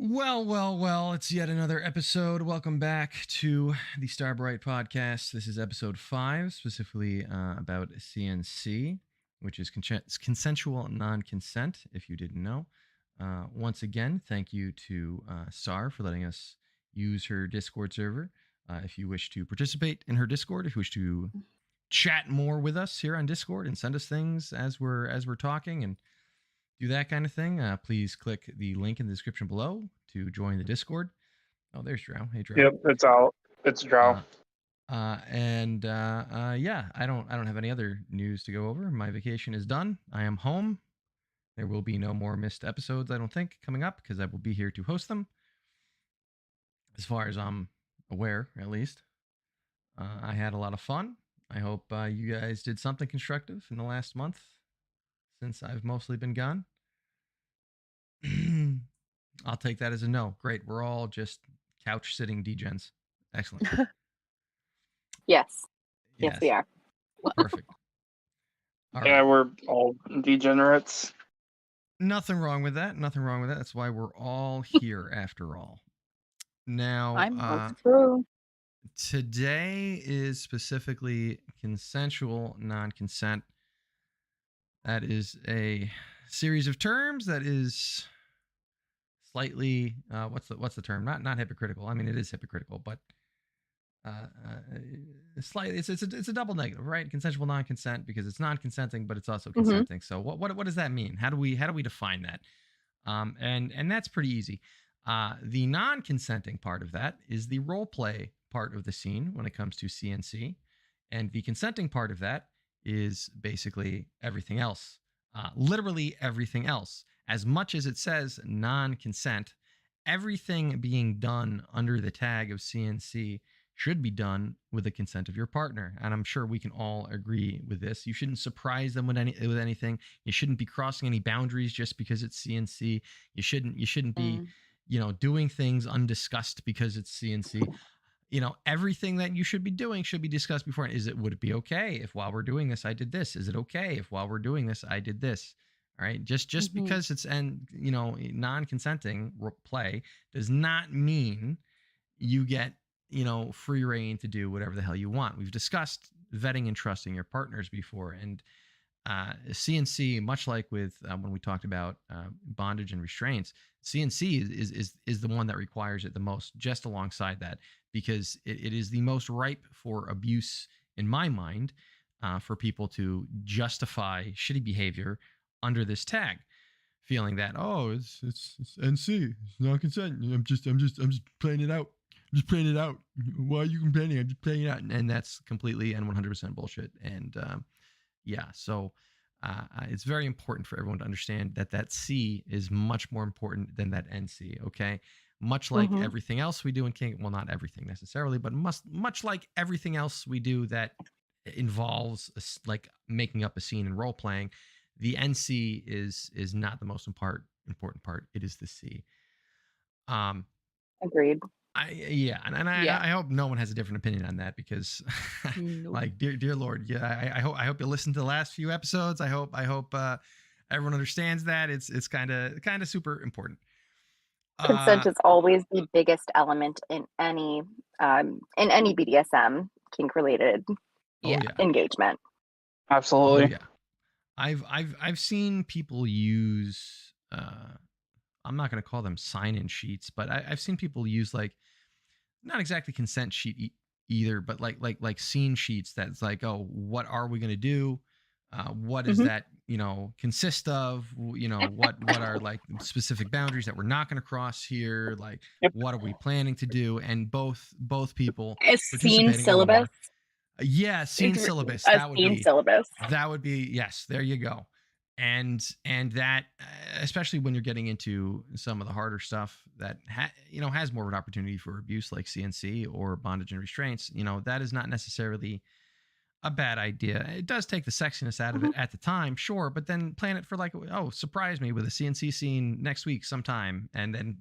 Well, it's yet another episode. Welcome back to the Starbright Podcast. This is episode 5, specifically about CNC, which is consensual non-consent, if you didn't know. Once again, thank you to Star for letting us use her Discord server. If you wish to participate in her Discord, if you wish to chat more with us here on Discord and send us things as we're talking and do that kind of thing, please click the link in the description below to join the Discord. Oh, there's Drow. Hey, Drow. Yep, it's out. It's Drow. Yeah, I don't have any other news to go over. My vacation is done. I am home. There will be no more missed episodes, I don't think, coming up because I will be here to host them. As far as I'm aware, at least. I had a lot of fun. I hope you guys did something constructive in the last month since I've mostly been gone. I'll take that as a no. Great. We're all just couch sitting degens. Excellent. Yes, we are. Perfect. Yeah, we're all degenerates. Nothing wrong with that. That's why we're all here after all. Now, true. Today is specifically consensual non-consent. That is a series of terms that is slightly what's the term? Not hypocritical. I mean, it is hypocritical, but slightly it's a double negative, right? Consensual non-consent, because it's non-consenting, but it's also consenting. So what does that mean? How do we define that? And that's pretty easy. The non-consenting part of that is the role play part of the scene when it comes to CNC, and the consenting part of that is basically everything else. Literally everything else. As much as it says non-consent, everything being done under the tag of CNC should be done with the consent of your partner. And I'm sure we can all agree with this. You shouldn't surprise them with anything. You shouldn't be crossing any boundaries just because it's CNC. You shouldn't be, doing things undiscussed because it's CNC. Everything that you should be doing should be discussed before. Would it be okay if while we're doing this, I did this? Is it okay if while we're doing this, I did this? All right. Just because it's, non-consenting play does not mean you get, free reign to do whatever the hell you want. We've discussed vetting and trusting your partners before, and CNC, much like with when we talked about bondage and restraints, CNC is the one that requires it the most, just alongside that, because it is the most ripe for abuse in my mind, for people to justify shitty behavior under this tag, feeling that it's NC, it's not consent. I'm just playing it out. I'm just playing it out. Why are you complaining? I'm just playing it out, and that's completely and 100% bullshit. And so it's very important for everyone to understand that C is much more important than that NC. Okay, much like everything else we do in kink. Well, not everything necessarily, but much like everything else we do that involves like making up a scene and role playing. The NC is not the most important part. It is the C. Agreed. I hope no one has a different opinion on that, because Nope. like dear Lord, I hope you listen to the last few episodes. I hope everyone understands that it's kind of super important. Consent is always the biggest element in any BDSM kink related engagement. Absolutely. Oh, yeah. I've seen people use I'm not going to call them sign-in sheets, but I've seen people use, like, not exactly consent sheet either, but like scene sheets that's like, oh, what are we going to do? What does that, consist of? What are like specific boundaries that we're not going to cross here? Like, what are we planning to do? And both people A scene syllabus. Scene syllabus. That would be yes. There you go. And that, especially when you're getting into some of the harder stuff that has more of an opportunity for abuse, like CNC or bondage and restraints, that is not necessarily a bad idea. It does take the sexiness out of it at the time, sure, but then plan it for like, surprise me with a CNC scene next week sometime, and then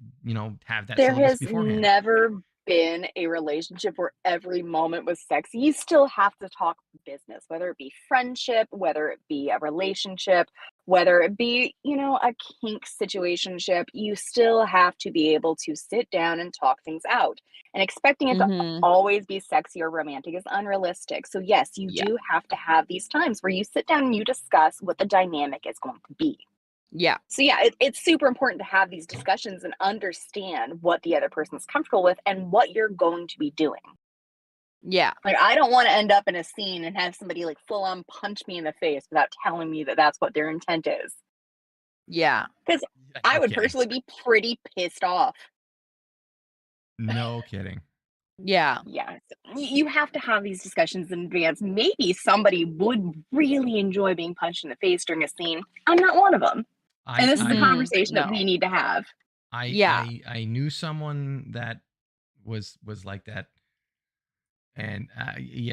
have that. There has beforehand. Never been a relationship where every moment was sexy, you still have to talk business, whether it be friendship, whether it be a relationship, whether it be, a kink situationship. You still have to be able to sit down and talk things out. And expecting it to always be sexy or romantic is unrealistic. So yes, you do have to have these times where you sit down and you discuss what the dynamic is going to be. Yeah. So it's super important to have these discussions and understand what the other person's comfortable with and what you're going to be doing. Yeah. Like, I don't want to end up in a scene and have somebody like full on punch me in the face without telling me that that's what their intent is. Yeah. Because I would personally be pretty pissed off. No kidding. Yeah. Yeah. So you have to have these discussions in advance. Maybe somebody would really enjoy being punched in the face during a scene. I'm not one of them. And this is the conversation that we need to have. I knew someone that was like that, and I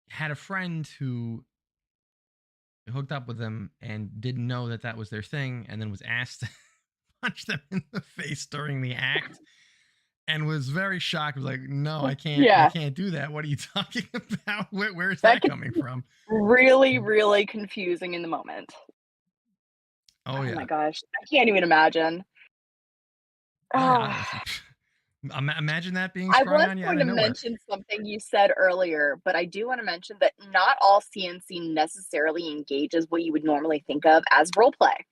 had a friend who hooked up with them and didn't know that was their thing, and then was asked to punch them in the face during the act. And was very shocked. Was like, no, I can't. I can't do that. What are you talking about? Where is that coming from? Really, really confusing in the moment. Oh yeah. My gosh, I can't even imagine. Imagine that being sprung on you out of nowhere. I was going to mention something you said earlier, but I do want to mention that not all CNC necessarily engages what you would normally think of as role play.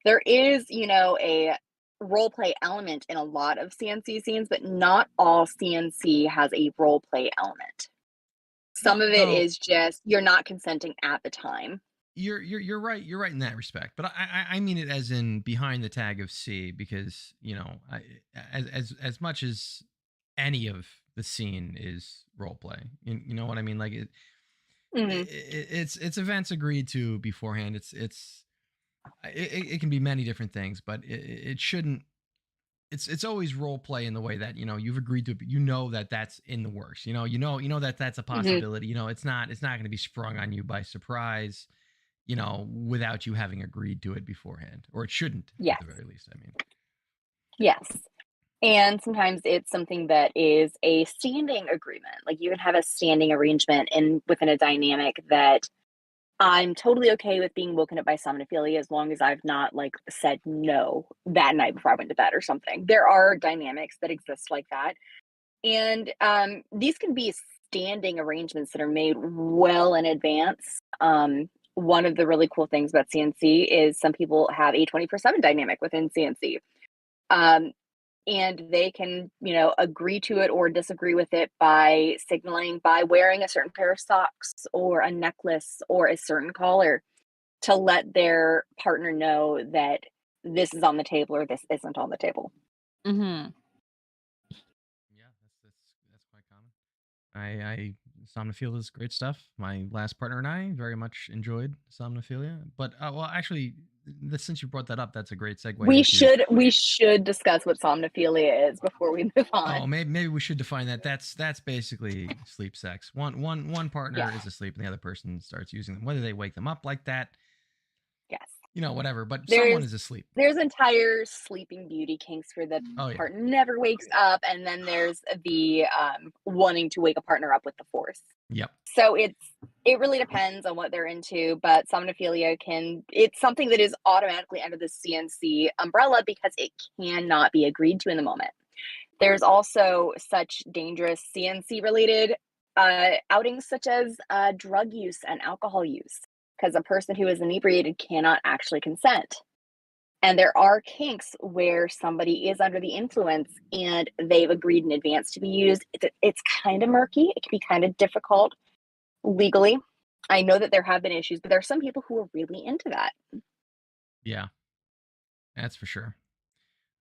There is, a role play element in a lot of CNC scenes, but not all CNC has a role play element. Some of it is just you're not consenting at the time. You're right. You're right in that respect. But I mean it as in behind the tag of C, because as much as any of the scene is role play, you know what I mean? Like it's events agreed to beforehand. It can be many different things, but it shouldn't. It's always role play in the way that you've agreed to. That's in the works. That's a possibility. It's not going to be sprung on you by surprise. Without you having agreed to it beforehand, or it shouldn't. Yes. At the very least. I mean. Yes. And sometimes it's something that is a standing agreement. Like you can have a standing arrangement within a dynamic that I'm totally okay with being woken up by somnophilia as long as I've not said no that night before I went to bed or something. There are dynamics that exist like that. And these can be standing arrangements that are made well in advance. One of the really cool things about CNC is some people have a 24/7 dynamic within CNC. And they can, agree to it or disagree with it by signaling, by wearing a certain pair of socks or a necklace or a certain collar to let their partner know that this is on the table or this isn't on the table. Mm-hmm. Yeah, that's quite common. Somnophilia is great stuff. My last partner and I very much enjoyed somnophilia. But actually, since you brought that up, that's a great segue. We should discuss what somnophilia is before we move on. Oh, maybe we should define that. That's basically sleep sex. One partner is asleep and the other person starts using them, whether they wake them up like that. Yes. Whatever, but someone is asleep. There's entire sleeping beauty kinks where the partner never wakes up, and then there's the wanting to wake a partner up with the force. Yep. So it really depends on what they're into, but somnophilia it's something that is automatically under the CNC umbrella because it cannot be agreed to in the moment. There's also such dangerous CNC related outings such as drug use and alcohol use, because a person who is inebriated cannot actually consent. And there are kinks where somebody is under the influence and they've agreed in advance to be used. It's kind of murky. It can be kind of difficult legally. I know that there have been issues, but there are some people who are really into that. Yeah, that's for sure.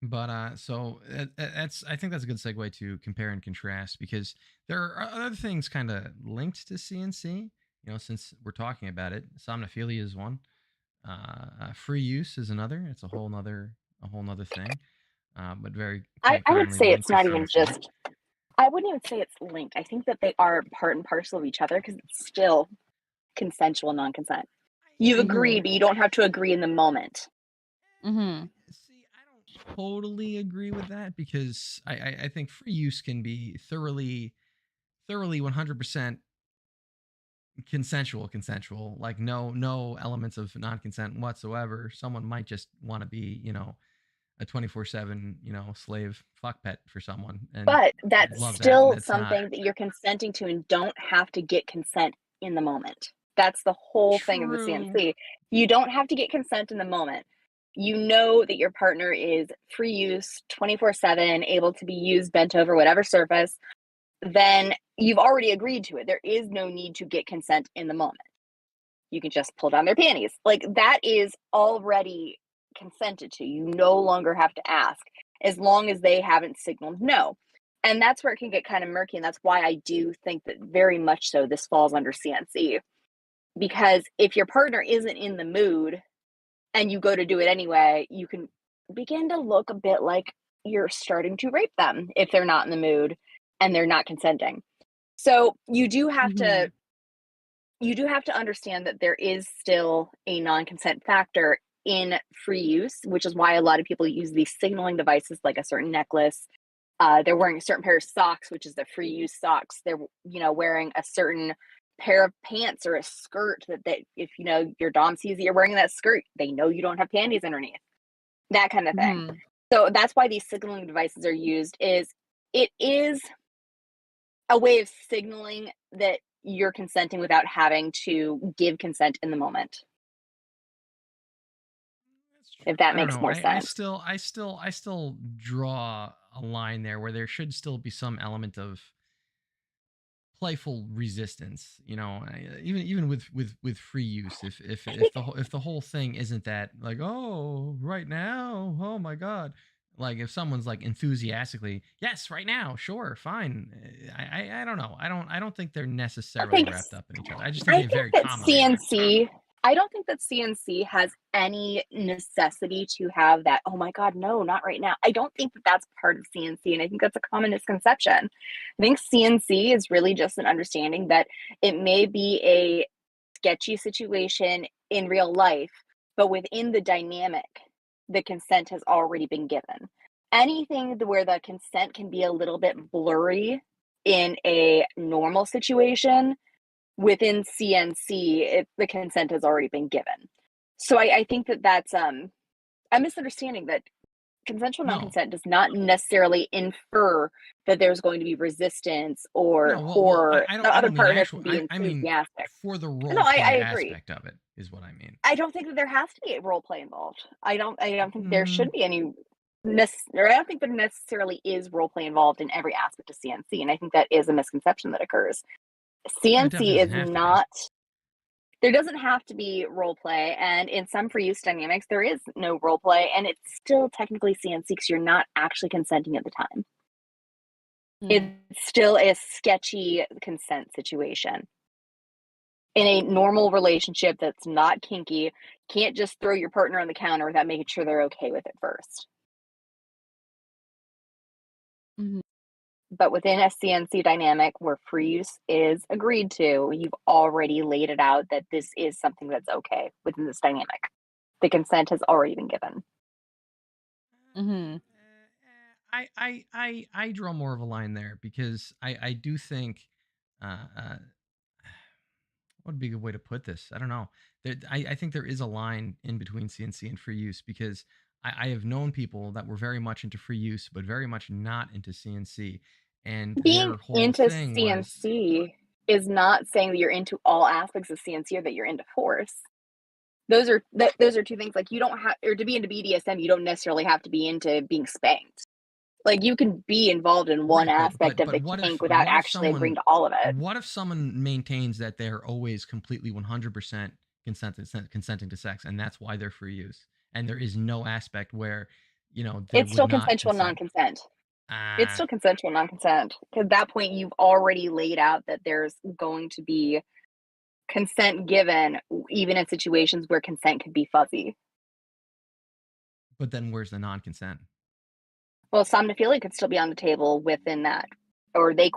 But I think that's a good segue to compare and contrast, because there are other things kind of linked to CNC. Since we're talking about it, somnophilia is one. Free use is another. It's a whole nother thing. But very. I would say it's not even just. I wouldn't even say it's linked. I think that they are part and parcel of each other because it's still consensual non-consent. You've agreed, but you don't have to agree in the moment. Mm-hmm. See, totally agree with that, because I think free use can be thoroughly 100% consensual, like no elements of non-consent whatsoever. Someone might just want to be, a 24/7, slave fuck pet for someone, and But that's love that, and still it's not something that you're consenting to and don't have to get consent in the moment. That's the whole thing of the true. CNC. You don't have to get consent in the moment. You know that your partner is free use 24/7, able to be used bent over whatever surface, then you've already agreed to it. There is no need to get consent in the moment. You can just pull down their panties. Like, that is already consented to. You no longer have to ask, as long as they haven't signaled no. And that's where it can get kind of murky. And that's why I do think that very much so this falls under CNC. Because if your partner isn't in the mood and you go to do it anyway, you can begin to look a bit like you're starting to rape them if they're not in the mood and they're not consenting. So you do have to understand that there is still a non-consent factor in free use, which is why a lot of people use these signaling devices, like a certain necklace. They're wearing a certain pair of socks, which is the free use socks. They're, wearing a certain pair of pants or a skirt that if, your dom sees that you're wearing that skirt, they know you don't have panties underneath, that kind of thing. So that's why these signaling devices are used. It is a way of signaling that you're consenting without having to give consent in the moment. If that makes more sense. I still draw a line there where there should still be some element of playful resistance, even with free use. If the whole thing isn't that, like, oh, right now, oh my god, like if someone's like enthusiastically, yes, right now, sure, fine. I don't know. I don't think they're necessarily wrapped up in each other. I just think they're very common. I don't think that CNC has any necessity to have that, oh my God, no, not right now. I don't think that that's part of CNC, and I think that's a common misconception. I think CNC is really just an understanding that it may be a sketchy situation in real life, but within the dynamic, the consent has already been given. Anything where the consent can be a little bit blurry in a normal situation, within CNC, the consent has already been given. So I think that that's a misunderstanding, that consensual non-consent does not necessarily infer that there's going to be resistance or horror. The other partner can be enthusiastic. For the role play aspect of it is what I mean. I don't think that there has to be a role play involved. I don't think there should be any. I don't think there necessarily is role play involved in every aspect of CNC, and I think that is a misconception that occurs. CNC is not, there doesn't have to be role play, and in some free use dynamics there is no role play, and it's still technically CNC because you're not actually consenting at the time. It's still a sketchy consent situation. In a normal relationship that's not kinky, can't just throw your partner on the counter without making sure they're okay with it first. But within a CNC dynamic where free use is agreed to, you've already laid it out that this is something that's okay within this dynamic. The consent has already been given. I draw more of a line there, because I do think, what would be a good way to put this? I don't know. I think there is a line in between CNC and free use, because I have known people that were very much into free use, but very much not into CNC. And being into CNC is not saying that you're into all aspects of CNC or that you're into force. Those are two things. Like, you don't have, or to be into BDSM, you don't necessarily have to be into being spanked. Like, you can be involved in one aspect of the kink without actually agreeing to all of it. What if someone maintains that they're always completely 100% consenting to sex, and that's why they're free use, and there is no aspect where, it's still consensual non-consent. It's still consensual non-consent. Because at that point, you've already laid out that there's going to be consent given, even in situations where consent could be fuzzy. But then where's the non-consent? Well, somnophilia could still be on the table within that. Or they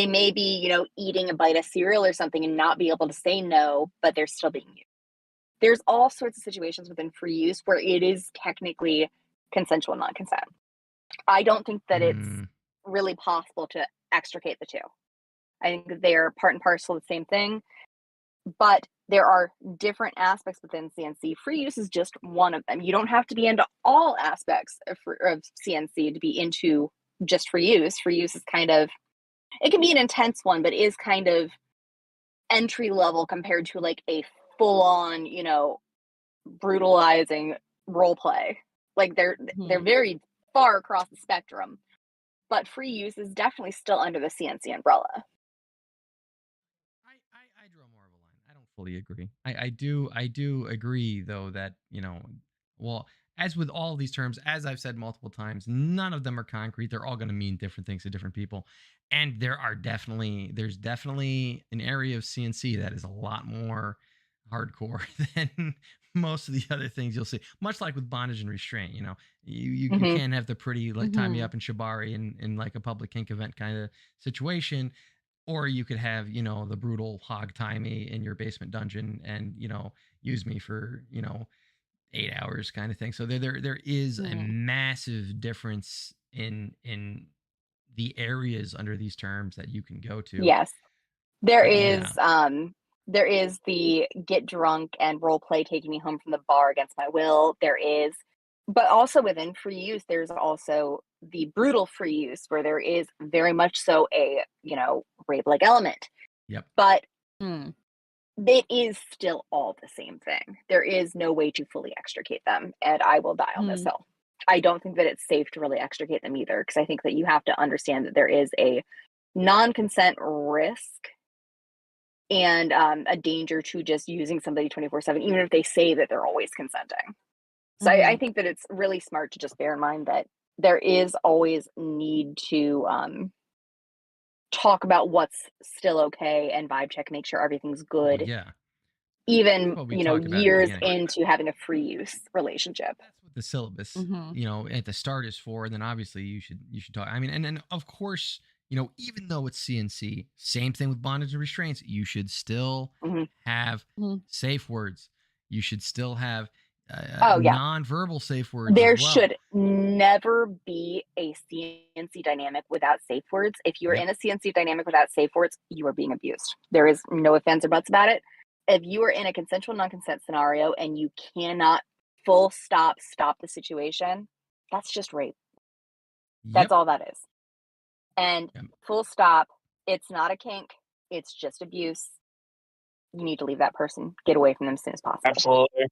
may be, eating a bite of cereal or something and not be able to say no, but they're still being used. There's all sorts of situations within free use where it is technically consensual non-consent. I don't think that it's Mm, really possible to extricate the two. I think that they're part and parcel of the same thing, but there are different aspects within CNC. Free use is just one of them. You don't have to be into all aspects of CNC to be into just free use. Free use is kind of, it can be an intense one, but is kind of entry level compared to like a full on, you know, brutalizing role play. Like they're very far across the spectrum, but free use is definitely still under the CNC umbrella. I draw more of a line. I don't fully agree. I do agree though that, you know, well, as with all of these terms, as I've said multiple times, none of them are concrete. They're all going to mean different things to different people. And there's definitely an area of CNC that is a lot more hardcore than most of the other things you'll see. Much like with bondage and restraint, you know, you can't have the pretty like tie me up in shibari in like a public kink event kind of situation. Or you could have, you know, the brutal hog tie me in your basement dungeon and, you know, use me for, you know, 8 hours kind of thing. So there is a massive difference in the areas under these terms that you can go to. Yes. There But is yeah. there is the get drunk and role play taking me home from the bar against my will. There is, but also within free use, there's also the brutal free use where there is very much so a, you know, rape like element. Yep. But it is still all the same thing. There is no way to fully extricate them, and I will die on this hill. I don't think that it's safe to really extricate them either, because I think that you have to understand that there is a non-consent risk and a danger to just using somebody 24/7, even if they say that they're always consenting. So I think that it's really smart to just bear in mind that there is always need to talk about what's still okay and vibe check, make sure everything's good. Well, yeah. Even, What we you know, talked about at the years beginning. into having a free use relationship. That's what the syllabus, you know, at the start is for. And then obviously you should talk. I mean, and then of course, you know, even though it's CNC, same thing with bondage and restraints, you should still have safe words. You should still have non-verbal safe words. There as well. should never be a CNC dynamic without safe words. If you are in a CNC dynamic without safe words, you are being abused. There is no offense or buts about it. If you are in a consensual non-consent scenario and you cannot full stop the situation, that's just rape. That's all that is. And full stop, it's not a kink. It's just abuse. You need to leave that person. Get away from them as soon as possible. Absolutely.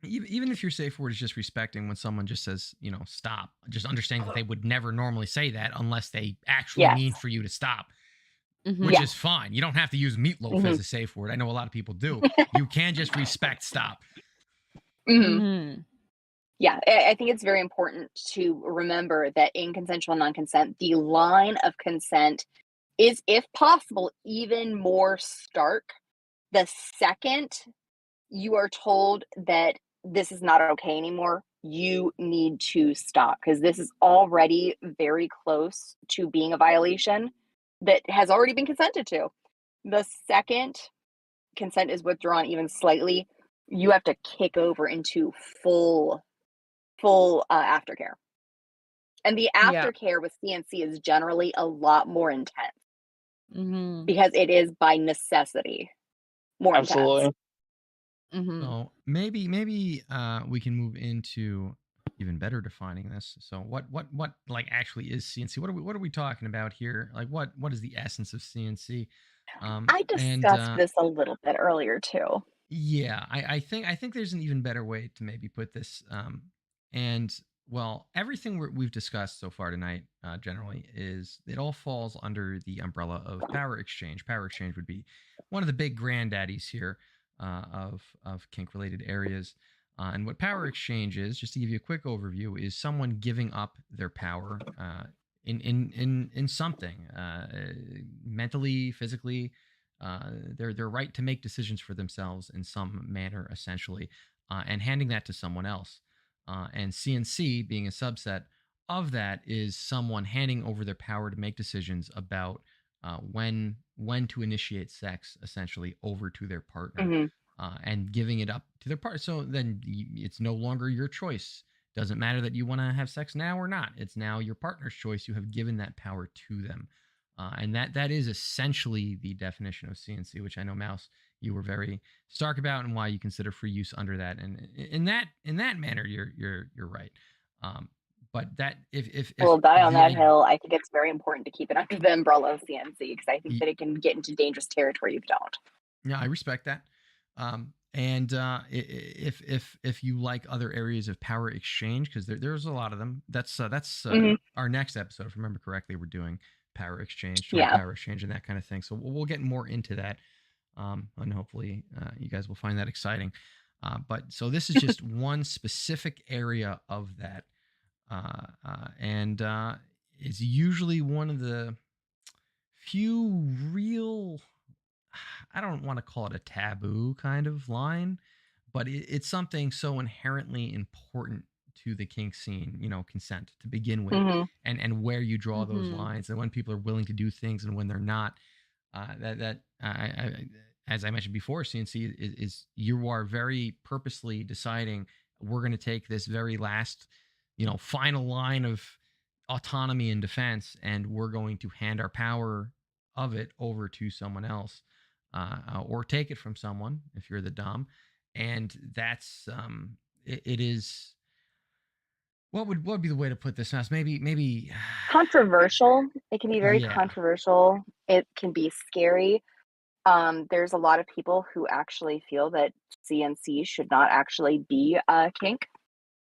Even if your safe word is just respecting when someone just says, you know, stop, just understanding that they would never normally say that unless they actually mean for you to stop, which is fine. You don't have to use meatloaf as a safe word. I know a lot of people do. You can just respect stop. Yeah, I think it's very important to remember that in consensual non-consent, the line of consent is, if possible, even more stark the second you are told that this is not okay anymore. You need to stop, because this is already very close to being a violation that has already been consented to. The second consent is withdrawn even slightly, you have to kick over into full aftercare. And the aftercare with CNC is generally a lot more intense because it is by necessity more intense. So maybe we can move into even better defining this. So what like actually is CNC? What are we talking about here? Like what is the essence of CNC? I discussed this a little bit earlier too. Yeah, I think there's an even better way to maybe put this. And well, everything we've discussed so far tonight, generally, is it all falls under the umbrella of power exchange. Power exchange would be one of the big granddaddies here of kink related areas. And what power exchange is, just to give you a quick overview, is someone giving up their power in something, mentally, physically, their right to make decisions for themselves in some manner, essentially, and handing that to someone else. And CNC, being a subset of that, is someone handing over their power to make decisions about when to initiate sex, essentially, over to their partner, and giving it up to their partner. So then it's no longer your choice. Doesn't matter that you want to have sex now or not. It's now your partner's choice. You have given that power to them. And that is essentially the definition of CNC, which I know, Mouse, you were very stark about, and why you consider free use under that. And in that manner, you're right. But that if we'll die on that hill, I think it's very important to keep it under the umbrella of CNC, because I think that it can get into dangerous territory if you don't. Yeah, I respect that. And if you like other areas of power exchange, because there's a lot of them. That's our next episode, if I remember correctly. We're doing power exchange, power exchange, and that kind of thing. So we'll get more into that, and hopefully you guys will find that exciting. But so this is just one specific area of that, and it's usually one of the few real, I don't want to call it a taboo kind of line, but it's something so inherently important to the kink scene, consent to begin with, and where you draw those lines, and when people are willing to do things and when they're not. As I mentioned before, CNC is you are very purposely deciding, we're going to take this very last, final line of autonomy and defense, and we're going to hand our power of it over to someone else, or take it from someone if you're the dom. And that's it is. What would be the way to put this, Mouse? Maybe controversial. It can be very controversial. It can be scary. There's a lot of people who actually feel that CNC should not actually be a kink.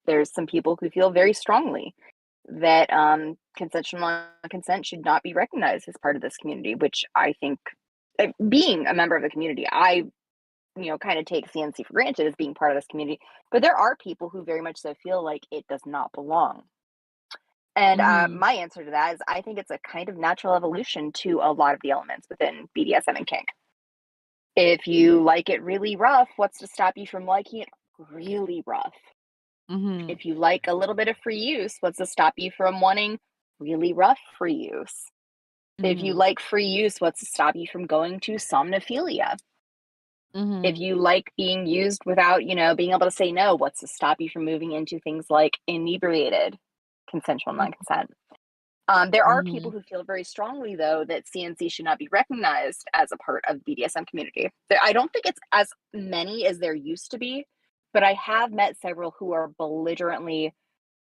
There's some people who feel very strongly that consensual non-consent should not be recognized as part of this community, which I think, being a member of the community, I kind of take CNC for granted as being part of this community, but there are people who very much so feel like it does not belong. And my answer to that is, I think it's a kind of natural evolution to a lot of the elements within BDSM and kink. If you like it really rough, what's to stop you from liking it really rough? If you like a little bit of free use, what's to stop you from wanting really rough free use? If you like free use, what's to stop you from going to somnophilia? If you like being used without, being able to say no, what's to stop you from moving into things like inebriated, consensual non-consent? There are people who feel very strongly, though, that CNC should not be recognized as a part of the BDSM community. I don't think it's as many as there used to be, but I have met several who are belligerently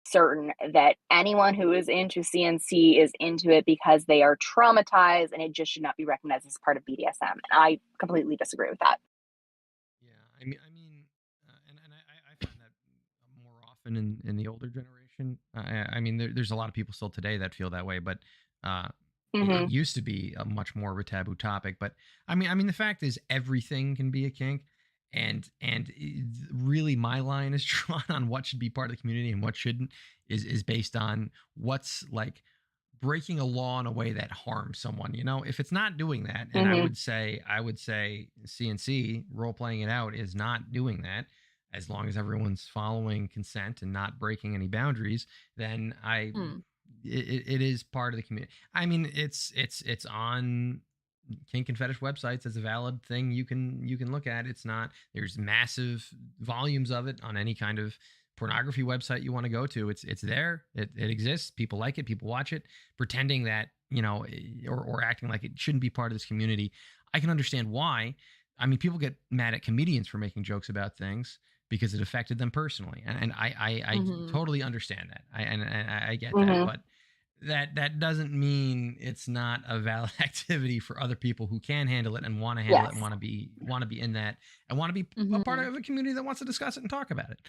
certain that anyone who is into CNC is into it because they are traumatized, and it just should not be recognized as part of BDSM. And I completely disagree with that. I mean, and I find that more often in the older generation. I mean, there's a lot of people still today that feel that way, but it used to be a much more of a taboo topic. But I mean, the fact is, everything can be a kink, and really, my line is drawn on what should be part of the community and what shouldn't is based on what's like breaking a law in a way that harms someone. If it's not doing that, and I would say CNC, role playing it out, is not doing that, as long as everyone's following consent and not breaking any boundaries, then it is part of the community. I mean, it's on kink and fetish websites as a valid thing you can look at. It's not, there's massive volumes of it on any kind of pornography website you want to go to. It's there. It exists. People like it. People watch it, pretending that, or acting like it shouldn't be part of this community. I can understand why. I mean, people get mad at comedians for making jokes about things because it affected them personally. And I totally understand that. I get that, but that doesn't mean it's not a valid activity for other people who can handle it and want to handle it and want to be in that and want to be a part of a community that wants to discuss it and talk about it.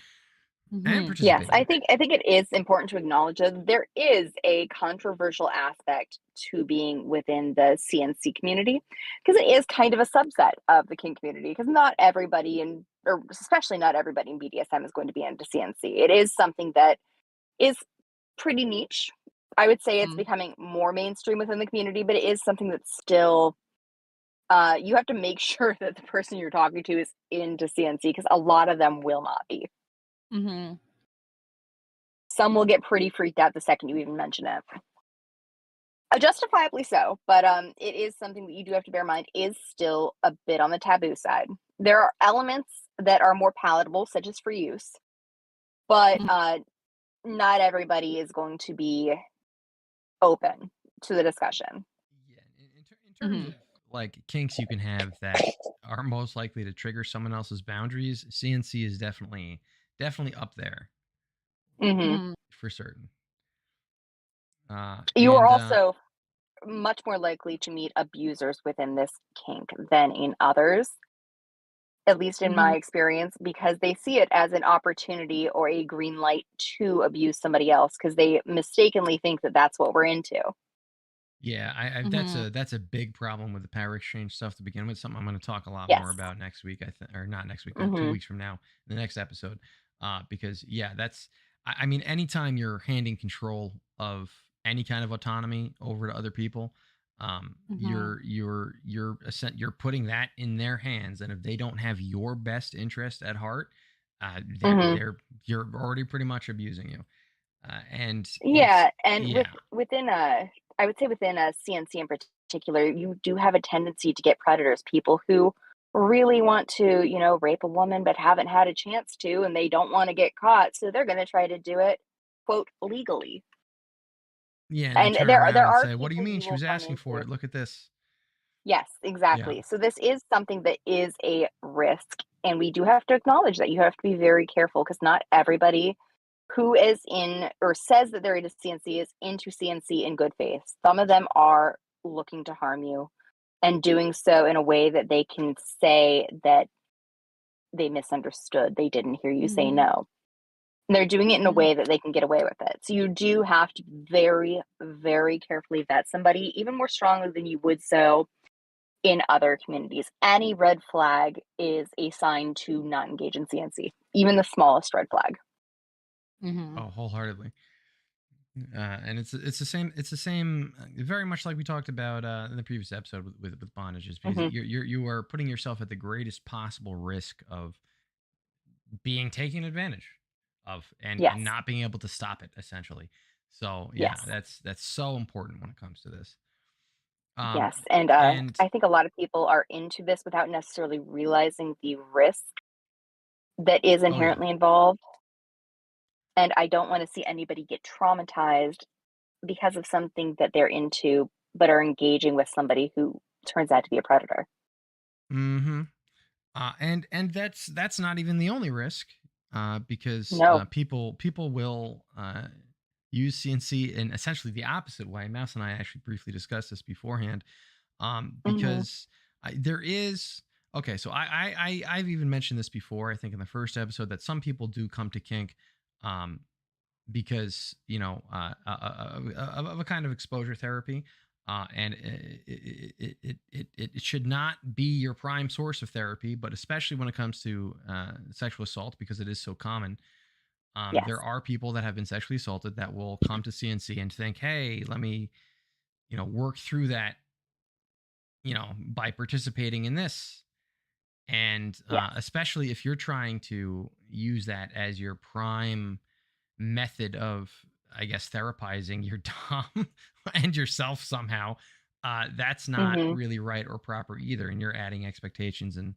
Yes, I think it is important to acknowledge that there is a controversial aspect to being within the CNC community, because it is kind of a subset of the kink community, because not everybody or especially not everybody in BDSM is going to be into CNC. It is something that is pretty niche. I would say it's becoming more mainstream within the community, but it is something that's still, you have to make sure that the person you're talking to is into CNC, because a lot of them will not be. Some will get pretty freaked out the second you even mention it. Justifiably so, but it is something that you do have to bear in mind is still a bit on the taboo side. There are elements that are more palatable, such as free use, but not everybody is going to be open to the discussion. Yeah, in terms of like kinks you can have that are most likely to trigger someone else's boundaries, CNC is definitely up there for certain. You are And also much more likely to meet abusers within this kink than in others, at least in my experience, because they see it as an opportunity or a green light to abuse somebody else because they mistakenly think that that's what we're into. yeah, I that's a big problem with the power exchange stuff to begin with. Something I'm going to talk a lot more about next week. Or not next week, 2 weeks from now, in the next episode. Because yeah, that's I mean, anytime you're handing control of any kind of autonomy over to other people, you're putting that in their hands, and if they don't have your best interest at heart, you're already pretty much abusing you. Within I would say within a CNC in particular, you do have a tendency to get predators, people who really want to, rape a woman but haven't had a chance to, and they don't want to get caught, so they're going to try to do it, quote, legally. Yeah, and turn around and say, "What do you mean? She was asking for it. Look at this." Yes, exactly. Yeah. So this is something that is a risk, and we do have to acknowledge that you have to be very careful because not everybody who is in or says that they're into CNC is into CNC in good faith. Some of them are looking to harm you and doing so in a way that they can say that they misunderstood. They didn't hear you say no. And they're doing it in a way that they can get away with it. So you do have to very, very carefully vet somebody, even more strongly than you would so in other communities. Any red flag is a sign to not engage in CNC, even the smallest red flag. Oh, wholeheartedly. And it's the same very much like we talked about in the previous episode with bondages, because you are putting yourself at the greatest possible risk of being taken advantage of and not being able to stop it, essentially. So that's so important when it comes to this. Yes, and I think a lot of people are into this without necessarily realizing the risk that is inherently involved. And I don't want to see anybody get traumatized because of something that they're into, but are engaging with somebody who turns out to be a predator. And that's not even the only risk, because people will use CNC in essentially the opposite way. Mouse and I actually briefly discussed this beforehand, because there is. Okay, so I've even mentioned this before, I think in the first episode, that some people do come to kink because of a kind of exposure therapy, and it should not be your prime source of therapy, but especially when it comes to sexual assault, because it is so common. There are people that have been sexually assaulted that will come to CNC and think, hey, let me work through that by participating in this. And especially if you're trying to use that as your prime method of, I guess, therapizing your dom and yourself somehow, that's not really right or proper either. And you're adding expectations and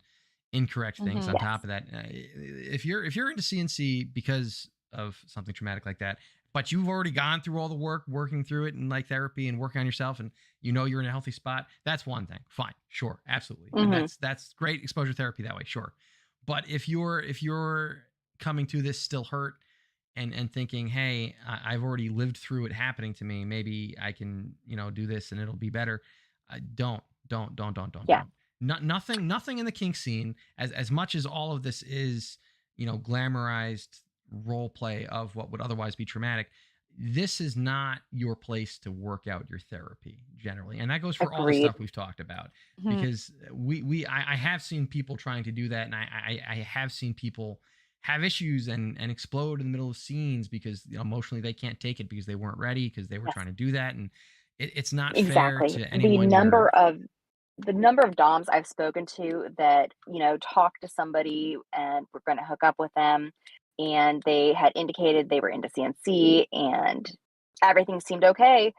incorrect things on top of that. If you're into CNC because of something traumatic like that, but you've already gone through all the work, working through it and like therapy and working on yourself, and you're in a healthy spot, that's one thing. Fine, sure, absolutely. And that's great exposure therapy that way, sure. But if you're coming to this still hurt and thinking, hey, I've already lived through it happening to me, maybe I can do this and it'll be better. Don't. Nothing in the kink scene, as much as all of this is glamorized role play of what would otherwise be traumatic, this is not your place to work out your therapy generally. And that goes for all the stuff we've talked about, because I have seen people trying to do that, and I have seen people have issues and explode in the middle of scenes because emotionally they can't take it because they weren't ready, because they were trying to do that, and it's not fair to anyone. The number of DOMs I've spoken to that talk to somebody and we're going to hook up with them, and they had indicated they were into CNC and everything seemed okay,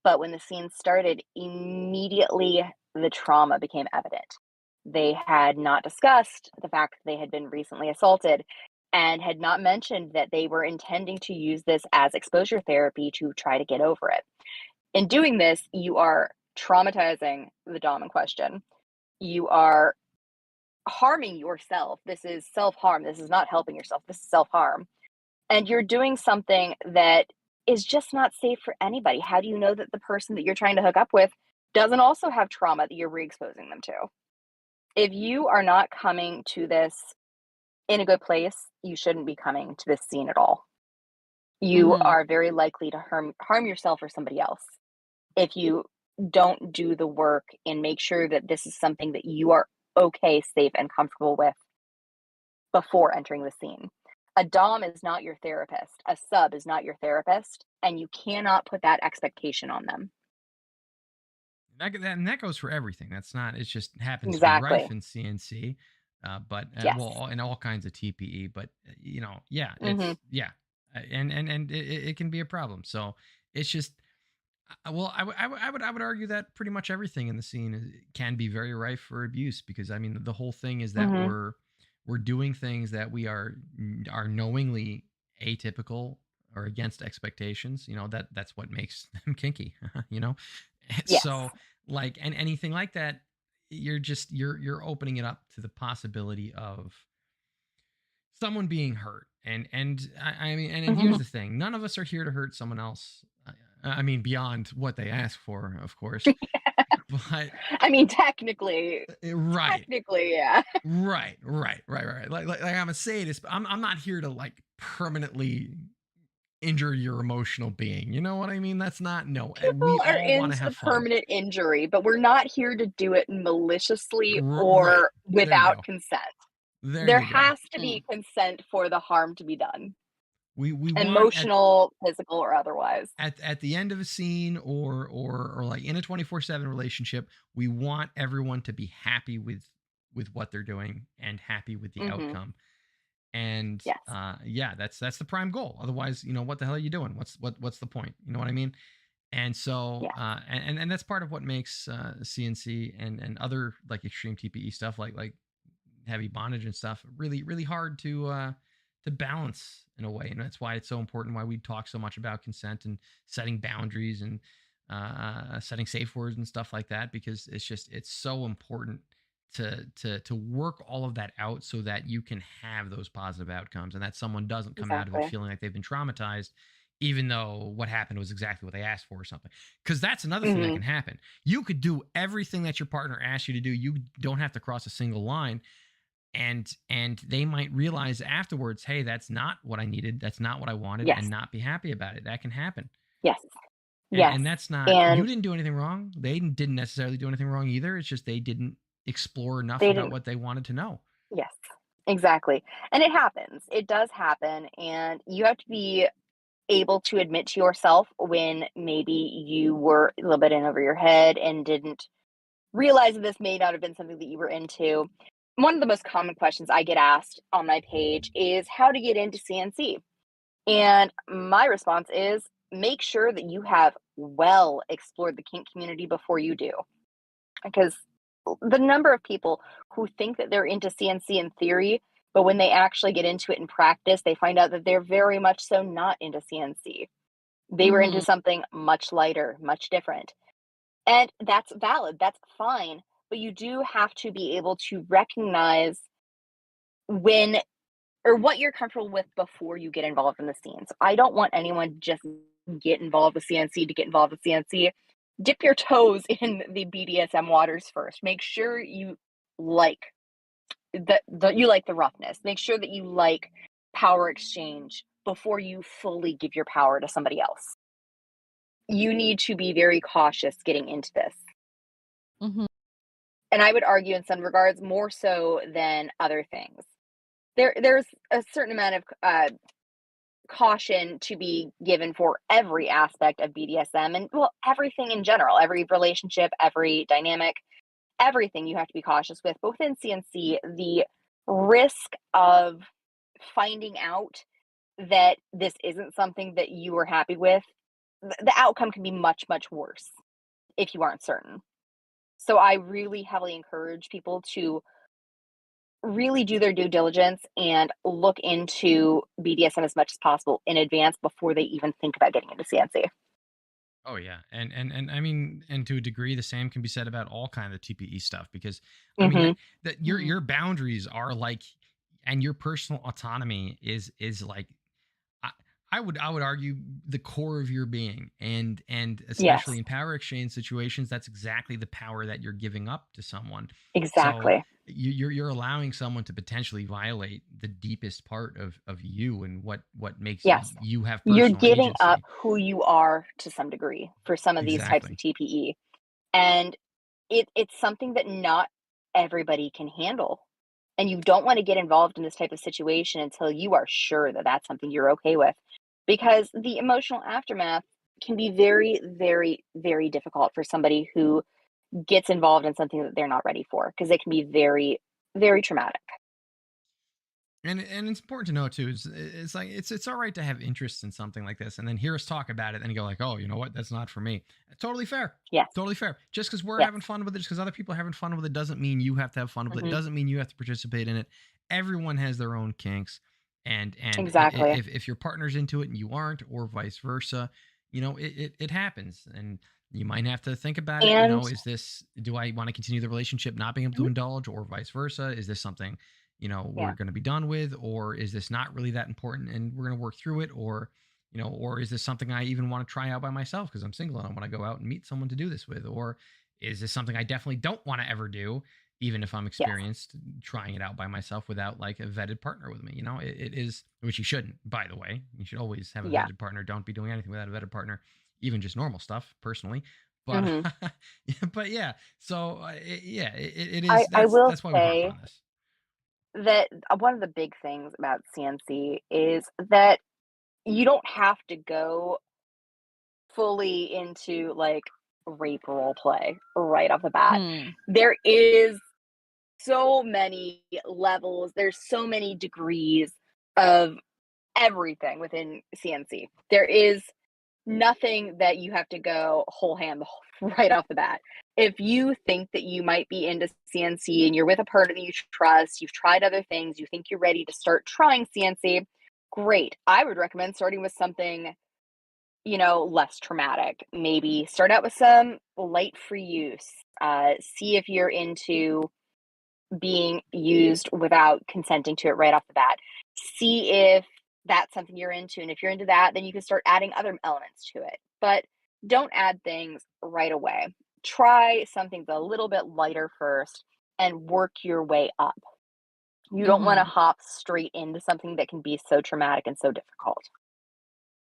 but when the scene started, immediately the trauma became evident. They had not discussed the fact that they had been recently assaulted, and had not mentioned that they were intending to use this as exposure therapy to try to get over it. In doing this, you are traumatizing the dom in question. You are harming yourself. This is self-harm. This is not helping yourself. This is self-harm. And you're doing something that is just not safe for anybody. How do you know that the person that you're trying to hook up with doesn't also have trauma that you're re-exposing them to? If you are not coming to this in a good place, you shouldn't be coming to this scene at all. You are very likely to harm yourself or somebody else if you don't do the work and make sure that this is something that you are okay, safe, and comfortable with before entering the scene. A dom is not your therapist. A sub is not your therapist, and you cannot put that expectation on them. And that goes for everything. That's not, it just happens Exactly. to be rife in CNC, but Yes. well, in all kinds of TPE, but yeah, Mhm. it's, yeah. And it can be a problem. So it's just, well, I would argue that pretty much everything in the scene can be very rife for abuse, because I mean, the whole thing is that Mhm. we're doing things that we are knowingly atypical or against expectations. That's what makes them kinky. you know Yes. So, like, and anything like that, you're opening it up to the possibility of someone being hurt. And I mean, and here's Mhm. the thing: none of us are here to hurt someone else. I mean, beyond what they ask for, of course. But I mean, technically, right, yeah. right. Like I'm a sadist, but I'm not here to like permanently injure your emotional being. You know what I mean? That's not, no. We People are all want to into the have fun. permanent injury, but we're not here to do it maliciously Right. or There you without go. consent. There There you go. has to be consent for the harm to be done, We want emotional, physical, or otherwise. at the end of a scene, or like in a 24/7 relationship, we want everyone to be happy with what they're doing and happy with the Mhm. outcome. And Yes. yeah, that's the prime goal. Otherwise, what the hell are you doing? What's the point? You know what I mean? And so Yeah. and that's part of what makes CNC and other like extreme TPE stuff, like heavy bondage and stuff, really hard to balance in a way. And that's why it's so important, why we talk so much about consent and setting boundaries and setting safe words and stuff like that, because it's so important to work all of that out so that you can have those positive outcomes, and that someone doesn't come out of it Exactly. feeling like they've been traumatized, even though what happened was exactly what they asked for or something. Because that's another thing that can Mhm. happen. You could do everything that your partner asked you to do. You don't have to cross a single line, and they might realize afterwards, hey, that's not what I needed, that's not what I wanted, Yes. and not be happy about it. That can happen. Yes. and Yes. and that's not, you And didn't do anything wrong, they didn't necessarily do anything wrong either. It's just they didn't explore enough they about didn't. what they wanted to know. Yes. Exactly. And it happens. It does happen. And you have to be able to admit to yourself when maybe you were a little bit in over your head and didn't realize that this may not have been something that you were into. One of the most common questions I get asked on my page is how to get into CNC. And my response is make sure that you have well explored the kink community before you do. Because the number of people who think that they're into CNC in theory, but when they actually get into it in practice, they find out that they're very much so not into CNC. They were into something much lighter, much different. And that's valid, that's fine, but you do have to be able to recognize when or what you're comfortable with before you get involved in the scenes. I don't want anyone to just get involved with CNC to get involved with CNC. Dip your toes in the BDSM waters first. Make sure you like you like the roughness. Make sure that you like power exchange before you fully give your power to somebody else. You need to be very cautious getting into this. And I would argue in some regards more so than other things. There's a certain amount of caution to be given for every aspect of BDSM and, well, everything in general, every relationship, every dynamic, everything you have to be cautious with. But within CNC, the risk of finding out that this isn't something that you are happy with, the outcome can be much, much worse if you aren't certain. So I really heavily encourage people to really do their due diligence and look into BDSM as much as possible in advance before they even think about getting into CNC. Oh yeah, and I mean, and to a degree, the same can be said about all kind of TPE stuff, because I mean that your boundaries are like, and your personal autonomy is like, I would argue the core of your being, and especially in power exchange situations, that's exactly the power that you're giving up to someone. Exactly. So you're allowing someone to potentially violate the deepest part of you and what makes you have personal You're giving agency. up who you are to some degree for some of these types of TPE, and it's something that not everybody can handle. And you don't want to get involved in this type of situation until you are sure that that's something you're okay with, because the emotional aftermath can be very, very, very difficult for somebody who gets involved in something that they're not ready for, because it can be very, very traumatic. And it's important to know too, it's like it's all right to have interest in something like this and then hear us talk about it and you go like, oh, you know what, that's not for me. Totally fair. Yes. Totally fair. Just because we're having fun with it, just because other people are having fun with it, doesn't mean you have to have fun with it. Doesn't mean you have to participate in it. Everyone has their own kinks, and exactly. If your partner's into it and you aren't, or vice versa, you know, it happens, and you might have to think about it. You know, do I want to continue the relationship not being able to indulge, or vice versa? Is this something, you know, we're going to be done with, or is this not really that important and we're going to work through it? Or, you know, or is this something I even want to try out by myself because I'm single and I want to go out and meet someone to do this with? Or is this something I definitely don't want to ever do, even if I'm experienced, trying it out by myself without like a vetted partner with me? You know, it is, which you shouldn't, by the way. You should always have a vetted partner. Don't be doing anything without a vetted partner, even just normal stuff, personally. But, but yeah, so it is. That's why we harp on this. That one of the big things about CNC is that you don't have to go fully into like rape role play right off the bat. There is so many levels, there's so many degrees of everything within CNC. There is nothing that you have to go whole hand right off the bat. If you think that you might be into CNC and you're with a partner that you trust, you've tried other things, you think you're ready to start trying CNC, great. I would recommend starting with something, you know, less traumatic. Maybe start out with some light free use. See if you're into being used without consenting to it right off the bat. See if that's something you're into. And if you're into that, then you can start adding other elements to it. But don't add things right away. Try something a little bit lighter first and work your way up. You don't want to hop straight into something that can be so traumatic and so difficult.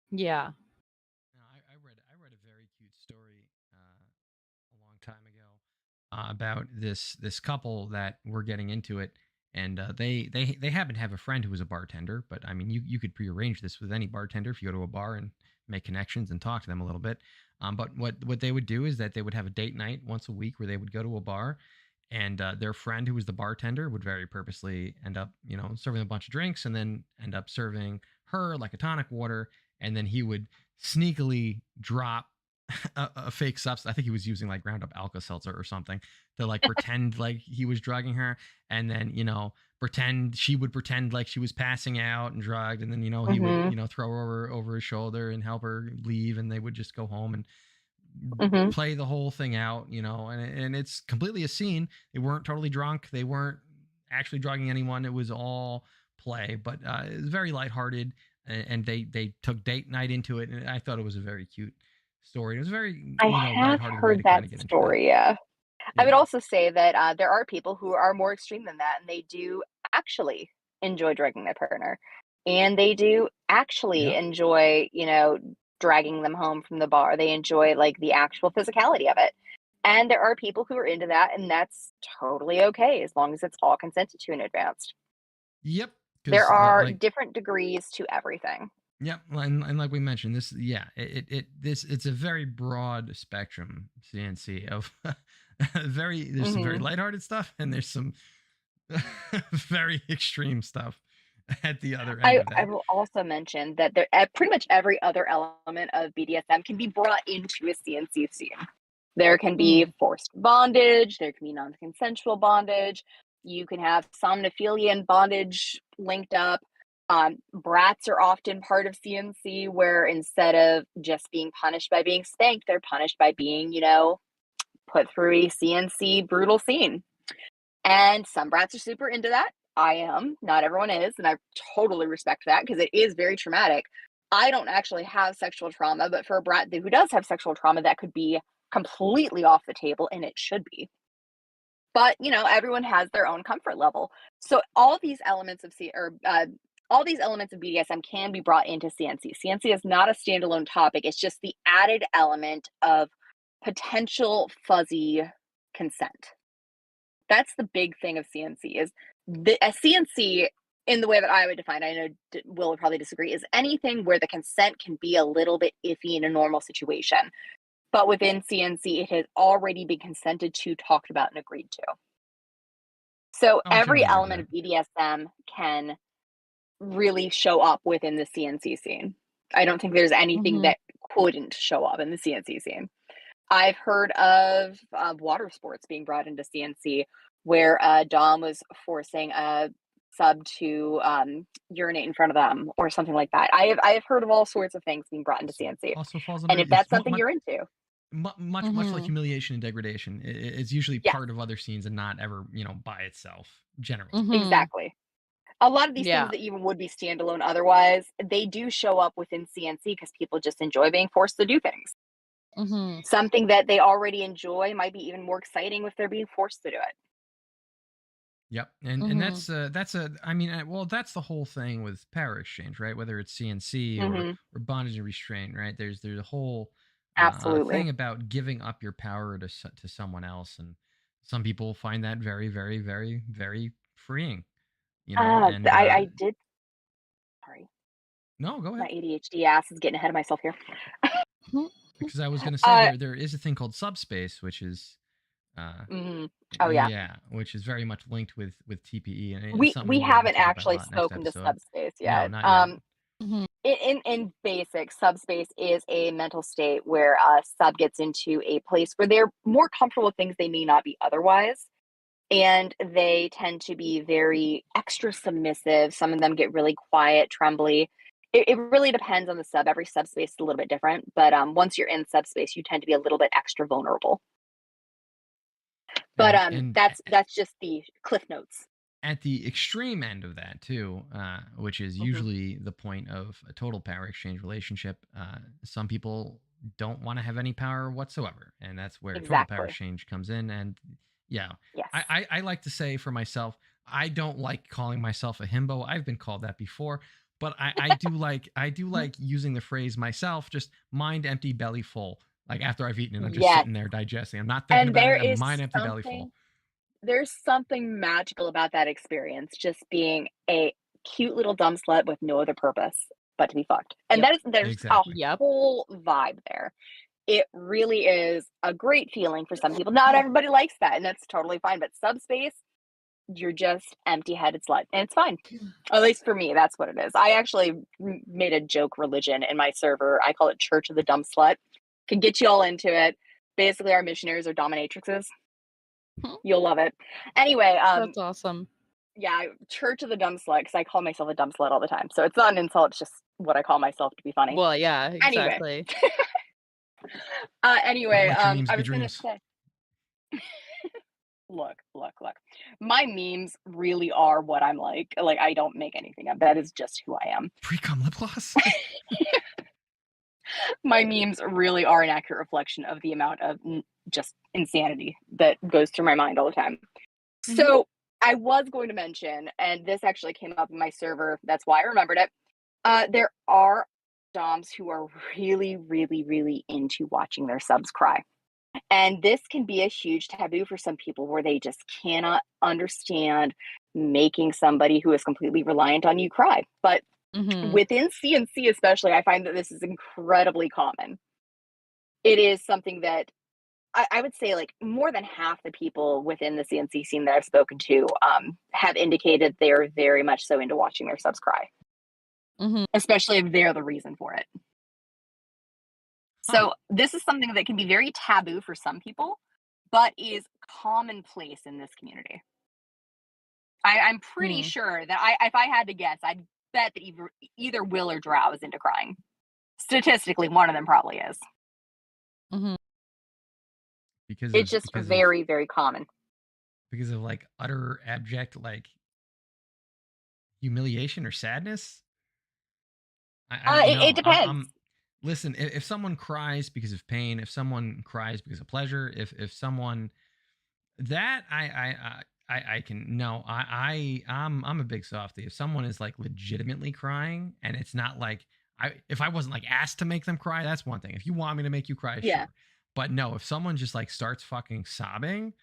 Yeah. I read a very cute story a long time ago about this couple that were getting into it, and they happen to have a friend who was a bartender. But I mean, you could prearrange this with any bartender if you go to a bar and make connections and talk to them a little bit. But what they would do is that they would have a date night once a week where they would go to a bar, and their friend who was the bartender would very purposely end up, you know, serving a bunch of drinks and then end up serving her like a tonic water, and then he would sneakily drop a fake substance. I think he was using like ground up Alka-Seltzer or something to like pretend like he was drugging her, and then, you know, she would pretend like she was passing out and drugged, and then, you know, he would, you know, throw her over his shoulder and help her leave, and they would just go home and play the whole thing out, you know, and it's completely a scene. They weren't totally drunk, they weren't actually drugging anyone, it was all play, but it was very lighthearted, and they took date night into it, and I thought it was a very cute story. It was very, I have heard that story. Yeah. I would also say that there are people who are more extreme than that, and they do actually enjoy drugging their partner, and they do actually enjoy, you know, dragging them home from the bar. They enjoy like the actual physicality of it. And there are people who are into that, and that's totally okay as long as it's all consented to in advance. Yep. There are different degrees to everything. Yep, and like we mentioned, this it's a very broad spectrum, CNC, of there's some very lighthearted stuff, and there's some very extreme stuff at the other end of that. I will also mention that pretty much every other element of BDSM can be brought into a CNC scene. There can be forced bondage, there can be non-consensual bondage, You can have somnophilia and bondage linked up. Brats are often part of CNC, where instead of just being punished by being spanked, they're punished by being, put through a CNC brutal scene. And some brats are super into that. I am. Not everyone is. And I totally respect that because it is very traumatic. I don't actually have sexual trauma, but for a brat who does have sexual trauma, that could be completely off the table, and it should be. But, everyone has their own comfort level. So all these elements of BDSM can be brought into CNC. CNC is not a standalone topic. It's just the added element of potential fuzzy consent. That's the big thing of CNC is a CNC, in the way that I would define, I know Will would probably disagree, is anything where the consent can be a little bit iffy in a normal situation. But within CNC, it has already been consented to, talked about, and agreed to. So every element of BDSM can really show up within the CNC scene. I don't think there's anything that couldn't show up in the CNC scene. I've heard of water sports being brought into CNC, where Dom was forcing a sub to urinate in front of them or something like that. I have heard of all sorts of things being brought into CNC. Also falls under, and if that's something you're into. Much like humiliation and degradation, it's usually part of other scenes and not ever, by itself, generally. Exactly. A lot of these things that even would be standalone otherwise, they do show up within CNC because people just enjoy being forced to do things. Something that they already enjoy might be even more exciting if they're being forced to do it. Yep. And that's the whole thing with power exchange, right? Whether it's CNC or bondage and restraint, right? There's a whole thing about giving up your power to someone else, and some people find that very, very, very, very freeing. I did. Sorry. No, go ahead. My ADHD ass is getting ahead of myself here. Because I was going to say there is a thing called subspace, which is which is very much linked with TPE, and we haven't actually spoken to subspace yet. No, not yet. In basic, subspace is a mental state where a sub gets into a place where they're more comfortable with things they may not be otherwise, and they tend to be very extra submissive. Some of them get really quiet, trembly. It really depends on the sub. Every subspace is a little bit different, but once you're in subspace, you tend to be a little bit extra vulnerable. But that's just the cliff notes. At the extreme end of that too, which is usually the point of a total power exchange relationship, some people don't want to have any power whatsoever, and that's where total power exchange comes in. And I like to say for myself, I don't like calling myself a himbo. I've been called that before, but I do like using the phrase myself, just mind empty, belly full. Like after I've eaten and I'm just sitting there digesting. I'm not thinking about it. I'm mind empty, belly full. There's something magical about that experience, just being a cute little dumb slut with no other purpose but to be fucked. And there's a whole vibe there. It really is a great feeling for some people. Not everybody likes that, and that's totally fine. But subspace, you're just empty-headed slut, and it's fine. At least for me, that's what it is. I actually made a joke religion in my server. I call it Church of the Dumb Slut. Can get you all into it. Basically, our missionaries are dominatrixes. You'll love it. Anyway, that's awesome. Yeah, Church of the Dumb Slut, because I call myself a dumb slut all the time. So it's not an insult, it's just what I call myself to be funny. Well, yeah, exactly. Anyway, I was going to say, look. My memes really are what I'm like. Like, I don't make anything up. That is just who I am. Pre-cum lip gloss? My memes really are an accurate reflection of the amount of just insanity that goes through my mind all the time. So I was going to mention, and this actually came up in my server, that's why I remembered it. There are doms who are really, really, really into watching their subs cry. And this can be a huge taboo for some people, where they just cannot understand making somebody who is completely reliant on you cry. But within CNC especially, I find that this is incredibly common. It is something that I would say like more than half the people within the CNC scene that I've spoken to have indicated they're very much so into watching their subs cry. Especially if they're the reason for it. So this is something that can be very taboo for some people, but is commonplace in this community. I'm pretty sure that if I had to guess, I'd bet that either Will or Drow is into crying. Statistically, one of them probably is. Mm-hmm. It's just very, very common. Because of like utter abject like humiliation or sadness. It depends. Listen, if someone cries because of pain, if someone cries because of pleasure, if someone that I can no, I'm a big softie. If someone is like legitimately crying and it's not like if I wasn't like asked to make them cry, that's one thing. If you want me to make you cry, sure. But no, if someone just like starts fucking sobbing,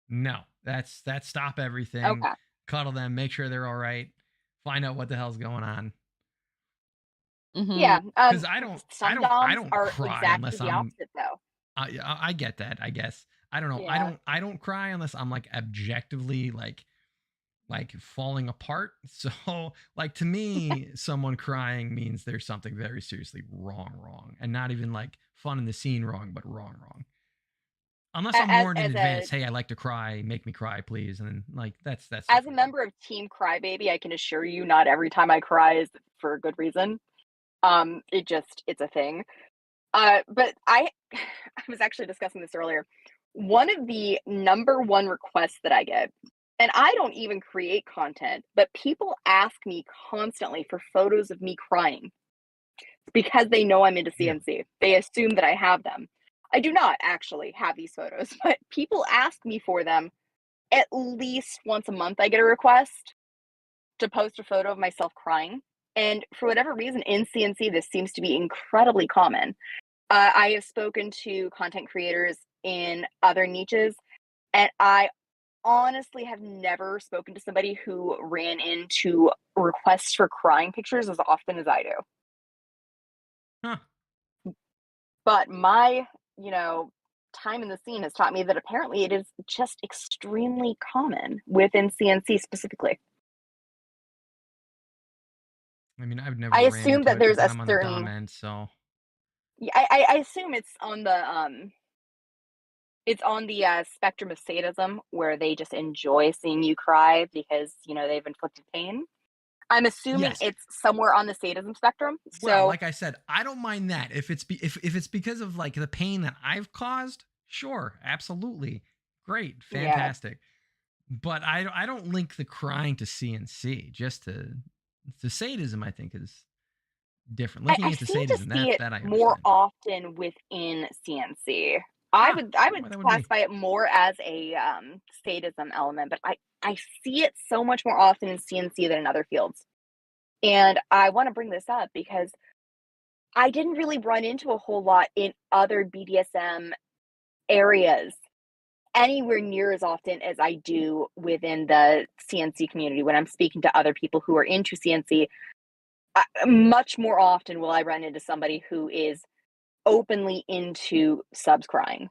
no, that's stop everything. Okay. Cuddle them, make sure they're all right, find out what the hell's going on. Mm-hmm. Yeah, because I don't are cry exactly unless the I'm. opposite, though. I get that. I guess I don't know. Yeah. I don't cry unless I'm like objectively like falling apart. So like to me, someone crying means there's something very seriously wrong, and not even like fun in the scene wrong, but wrong. Unless I'm warned in advance, hey, I like to cry, make me cry, please. And then like that's as a member of Team Crybaby, I can assure you not every time I cry is for a good reason. It's a thing. But I was actually discussing this earlier. One of the number one requests that I get, and I don't even create content, but people ask me constantly for photos of me crying because they know I'm into CNC. Yeah. They assume that I have them. I do not actually have these photos, but people ask me for them at least once a month. I get a request to post a photo of myself crying. And for whatever reason, in CNC, this seems to be incredibly common. I have spoken to content creators in other niches, and I honestly have never spoken to somebody who ran into requests for crying pictures as often as I do. Huh. But my, time in the scene has taught me that apparently it is just extremely common within CNC specifically. I mean, I've never. I assume that there's a I'm certain. On the dumb end, so. Yeah, I assume it's on the spectrum of sadism where they just enjoy seeing you cry because they've inflicted pain. I'm assuming it's somewhere on the sadism spectrum. Well, like I said, I don't mind that if it's because of like the pain that I've caused. Sure, absolutely, great, fantastic. Yeah. But I don't link the crying to CNC. Just to sadism, I think is different. Linking it to sadism, that I understand. More often within CNC. I would classify it more as a sadism element, but I see it so much more often in CNC than in other fields. And I want to bring this up because I didn't really run into a whole lot in other BDSM areas anywhere near as often as I do within the CNC community when I'm speaking to other people who are into CNC. Much more often will I run into somebody who is openly into subs crying,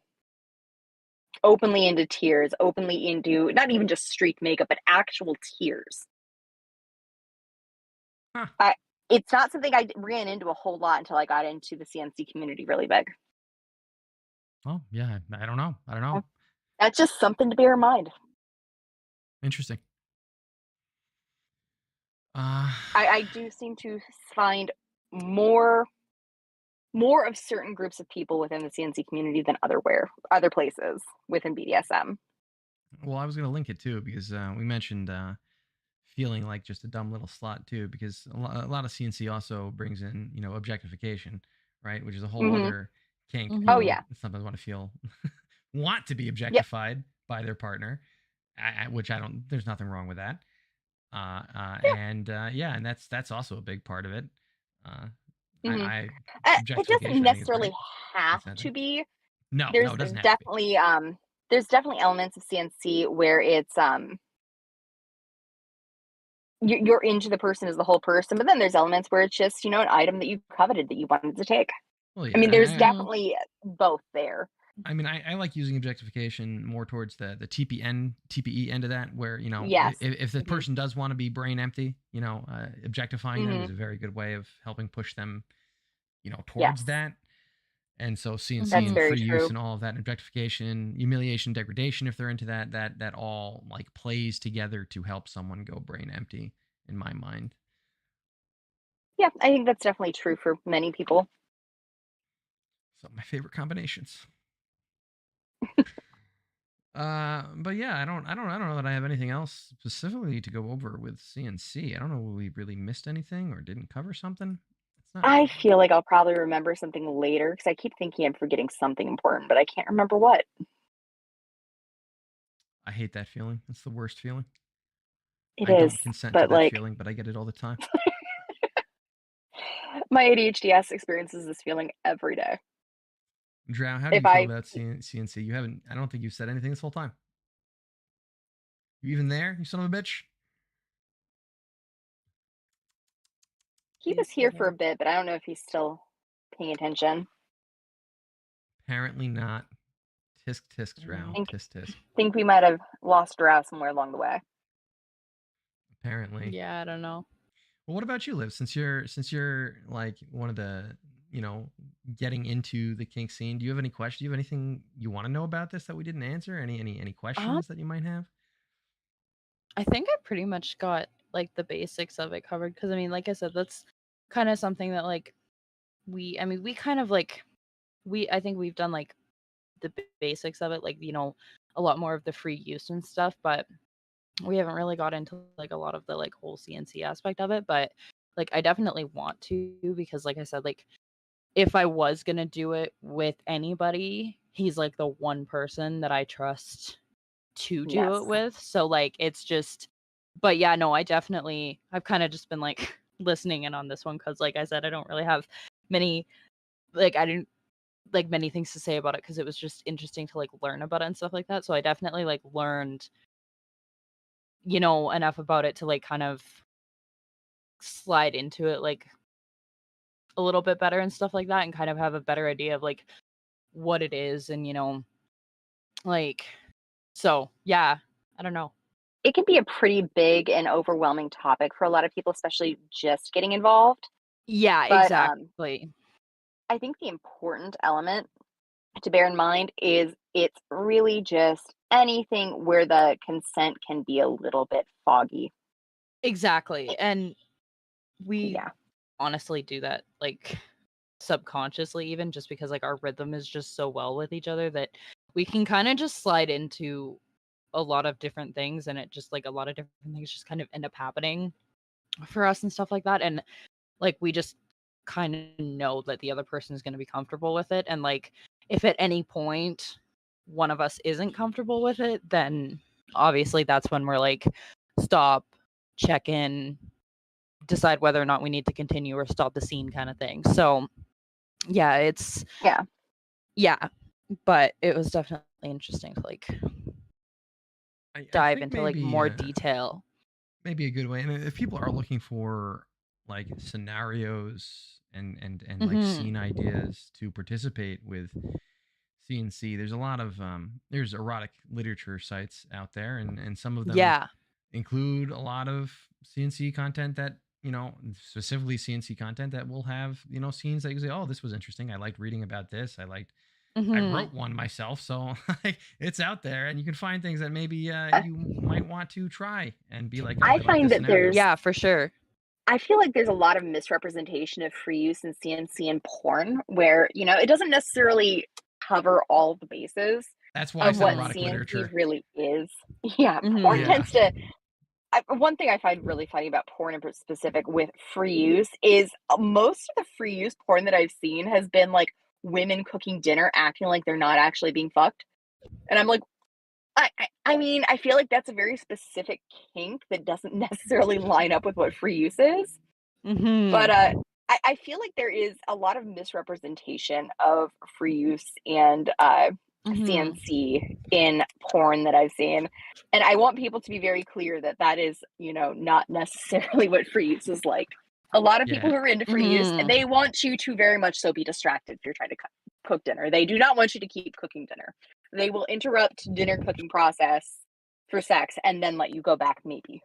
openly into tears, openly into not even just streak makeup, but actual tears. Huh. It's not something I ran into a whole lot until I got into the CNC community really big. Oh, yeah. I don't know. That's just something to bear in mind. Interesting. I do seem to find more of certain groups of people within the CNC community than other places within BDSM. Well, I was going to link it too because we mentioned feeling like just a dumb little slut too, because a lot of CNC also brings in objectification, right, which is a whole other kink. Mm-hmm. Oh yeah, sometimes want to be objectified by their partner, which I don't. There's nothing wrong with that. And that's also a big part of it. It doesn't necessarily have to be. No, it doesn't have definitely to be. There's definitely elements of CNC where it's you're into the person as the whole person, but then there's elements where it's just an item that you coveted that you wanted to take. Well, yeah, I mean, there's definitely both there. I mean, I like using objectification more towards the TPE end of that, where if the person does want to be brain empty, objectifying them is a very good way of helping push them, towards that. And so CNC That's and very free use true. and all of that, objectification, humiliation, degradation, if they're into that all like plays together to help someone go brain empty, in my mind. Yeah, I think that's definitely true for many people. So my favorite combinations. But yeah, I don't know that I have anything else specifically to go over with CNC. I don't know if we really missed anything or didn't cover something. It's not. I feel like I'll probably remember something later because I keep thinking I'm forgetting something important, but I can't remember what. I hate that feeling. It's the worst feeling. It I is, don't consent to but that like feeling, but I get it all the time. my ADHD experiences this feeling every day. Drow, how do If you feel I about CNC? You haven't. I don't think you've said anything this whole time. You even there, you son of a bitch? he was here for a bit, but I don't know if he's still paying attention. Apparently not. Tisk tisk, Drow. Think- Tisk tisk. Think we might have lost Drow somewhere along the way. Apparently. Yeah, I don't know. Well, what about you, Liv? Since you're like one of the, getting into the kink scene, do you have any questions? Do you have anything you want to know about this that we didn't answer? Any questions that you might have? I think I pretty much got like the basics of it covered because I mean, like I said, that's kind of something that like we kind of like I think we've done like the basics of it, like a lot more of the free use and stuff, but we haven't really got into like a lot of the like whole CNC aspect of it. But like I definitely want to because like I said, like if I was gonna do it with anybody, he's like the one person that I trust to do Yes. it with. So like it's just, but yeah, no, I've kind of just been like listening in on this one because like I said, I don't really have many many things to say about it because it was just interesting to like learn about it and stuff like that. So I definitely like learned enough about it to like kind of slide into it like a little bit better and stuff like that and kind of have a better idea of like what it is and like so yeah, I don't know. It can be a pretty big and overwhelming topic for a lot of people, especially just getting involved. Yeah, But, exactly. I think the important element to bear in mind is it's really just anything where the consent can be a little bit foggy. Exactly. And we Yeah. honestly do that like subconsciously even just because like our rhythm is just so well with each other that we can kind of just slide into a lot of different things and it just like a lot of different things just kind of end up happening for us and stuff like that. And like we just kind of know that the other person is going to be comfortable with it. And like if at any point one of us isn't comfortable with it, then obviously that's when we're like, stop, check in, decide whether or not we need to continue or stop the scene kind of thing. So yeah, it's yeah, but it was definitely interesting to like dive into like more detail. Maybe a good way. And if people are looking for like scenarios and like scene ideas to participate with CNC, there's a lot of there's erotic literature sites out there, and some of them include a lot of CNC content that specifically CNC content that will have scenes that you say, oh, this was interesting. I liked reading about this. I wrote one myself, so it's out there, and you can find things that maybe you might want to try and be like. Oh, I find that there's for sure. I feel like there's a lot of misrepresentation of free use in CNC in porn, where it doesn't necessarily cover all the bases. That's why of what erotic CNC literature really is. Yeah, porn tends to. One thing I find really funny about porn in specific with free use is most of the free use porn that I've seen has been like women cooking dinner acting like they're not actually being fucked. And I'm like, I mean, I feel like that's a very specific kink that doesn't necessarily line up with what free use is. But I feel like there is a lot of misrepresentation of free use and CNC in porn that I've seen. And I want people to be very clear that that is, not necessarily what free use is like. A lot of people who are into free use, and they want you to very much so be distracted if you're trying to cook dinner. They do not want you to keep cooking dinner. They will interrupt dinner cooking process for sex and then let you go back maybe.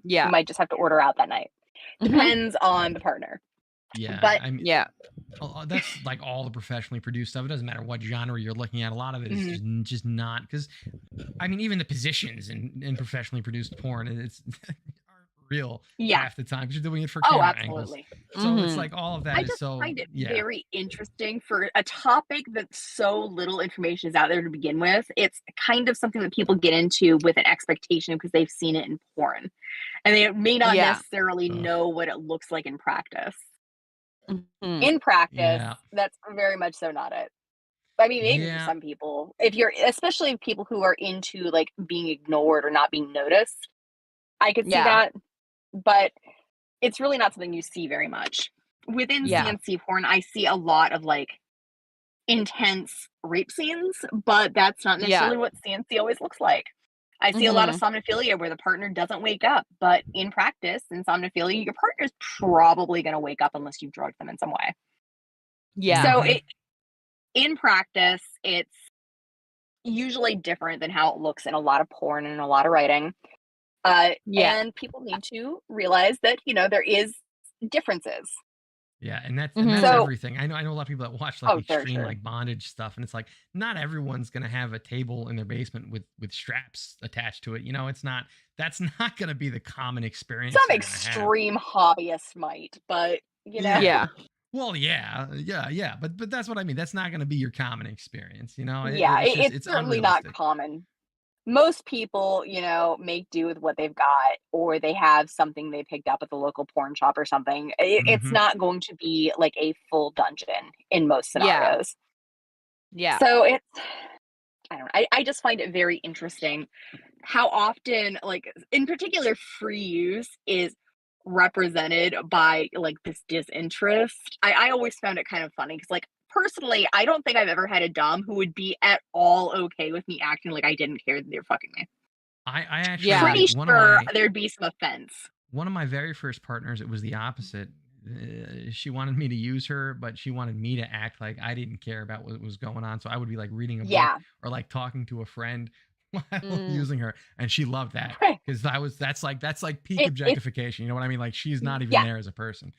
Yeah. You might just have to order out that night. Depends on the partner. Yeah, But I mean, Yeah. that's like all the professionally produced stuff. It doesn't matter what genre you're looking at. A lot of it is just not, because I mean, even the positions in professionally produced porn, it's aren't real half the time, because you're doing it for camera angles. absolutely. So it's like all of that I is just so find it very interesting for a topic that so little information is out there to begin with. It's kind of something that people get into with an expectation because they've seen it in porn, and they may not necessarily know what it looks like in practice. In practice, that's very much so not it. I mean, maybe for some people, especially people who are into like being ignored or not being noticed, I could see that, but it's really not something you see very much. Within CNC porn, I see a lot of like intense rape scenes, but that's not necessarily what CNC always looks like. I see a lot of somnophilia where the partner doesn't wake up, but in practice, in somnophilia, your partner's probably going to wake up unless you've drugged them in some way. Yeah. So in practice, it's usually different than how it looks in a lot of porn and a lot of writing. And people need to realize that, there is differences. Yeah, and that's everything. I know a lot of people that watch like extreme like bondage stuff, and it's like not everyone's gonna have a table in their basement with straps attached to it. That's not gonna be the common experience. Some extreme hobbyist might, but Yeah. Well, but that's what I mean. That's not going to be your common experience, it's certainly not common. Most people, make do with what they've got, or they have something they picked up at the local porn shop or something. It's not going to be like a full dungeon in most scenarios. Yeah. So I don't know. I just find it very interesting how often, like in particular, free use is represented by like this disinterest. I always found it kind of funny because, like, personally, I don't think I've ever had a dom who would be at all okay with me acting like I didn't care that they were fucking me. I actually pretty sure there'd be some offense. One of my very first partners, it was the opposite. She wanted me to use her, but she wanted me to act like I didn't care about what was going on. So I would be like reading a book or like talking to a friend while using her, and she loved that because that's like peak objectification. You know what I mean? Like she's not even there as a person.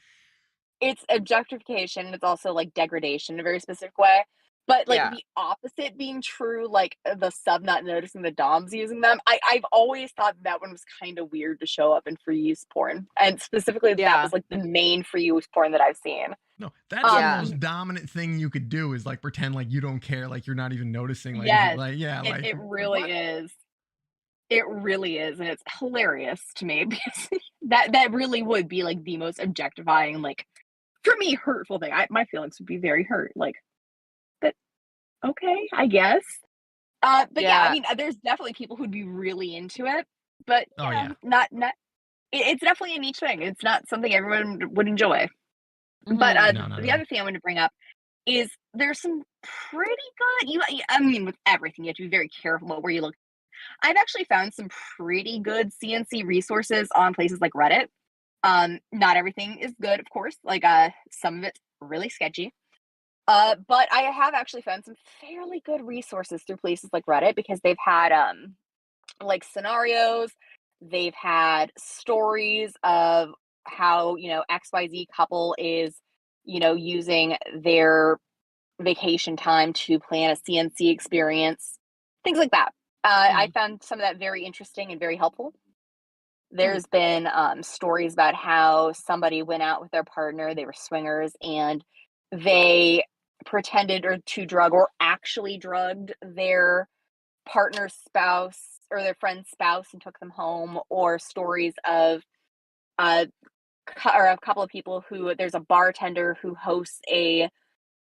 It's objectification. It's also like degradation in a very specific way. But like the opposite being true, like the sub not noticing the doms using them. I've always thought that one was kind of weird to show up in free use porn, and specifically that was like the main free use porn that I've seen. No, that's the most dominant thing you could do is like pretend like you don't care, like you're not even noticing. Like, it really is. It really is, and it's hilarious to me because that really would be like the most objectifying, like for me, hurtful thing. My feelings would be very hurt. Like, but okay, I guess. But I mean, there's definitely people who'd be really into it, but not. It's definitely a niche thing. It's not something everyone would enjoy. But the other thing I want to bring up is there's some pretty good. I mean, with everything, you have to be very careful about where you look. I've actually found some pretty good CNC resources on places like Reddit. Not everything is good, of course. Like some of it's really sketchy. But I have actually found some fairly good resources through places like Reddit because they've had like scenarios, they've had stories of how, XYZ couple is, using their vacation time to plan a CNC experience, things like that. I found some of that very interesting and very helpful. There's been stories about how somebody went out with their partner, they were swingers, and they pretended to drug or actually drugged their partner's spouse or their friend's spouse and took them home, or stories of a couple of people who, there's a bartender who hosts a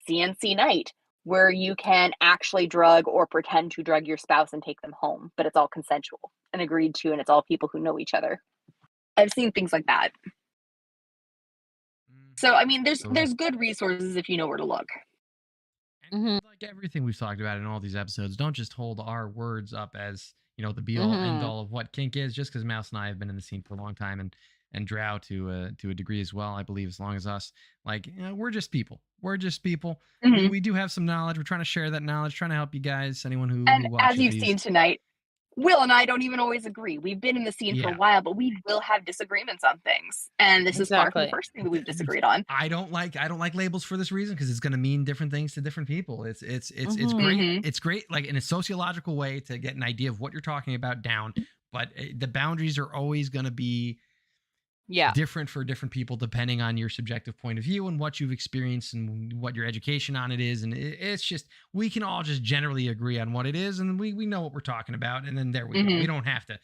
CNC night where you can actually drug or pretend to drug your spouse and take them home, but it's all consensual and agreed to, and it's all people who know each other. I've seen things like that. So, I mean, there's good resources if you know where to look. And like everything we've talked about in all these episodes, don't just hold our words up as, the be-all, end-all of what kink is, just because Mouse and I have been in the scene for a long time, and Drow to a degree as well, I believe, as long as us. Like, we're just people. We're just people. We do have some knowledge. We're trying to share that knowledge, trying to help you guys, anyone who watches as you've seen tonight, Will and I don't even always agree. We've been in the scene for a while, but we will have disagreements on things. And this is far from the first thing that we've disagreed on. I don't like labels for this reason, because it's going to mean different things to different people. It's great. It's great, like in a sociological way, to get an idea of what you're talking about down. But the boundaries are always going to be different for different people, depending on your subjective point of view and what you've experienced and what your education on it is. And it's just, we can all just generally agree on what it is, and we know what we're talking about, and then there we go. We don't have to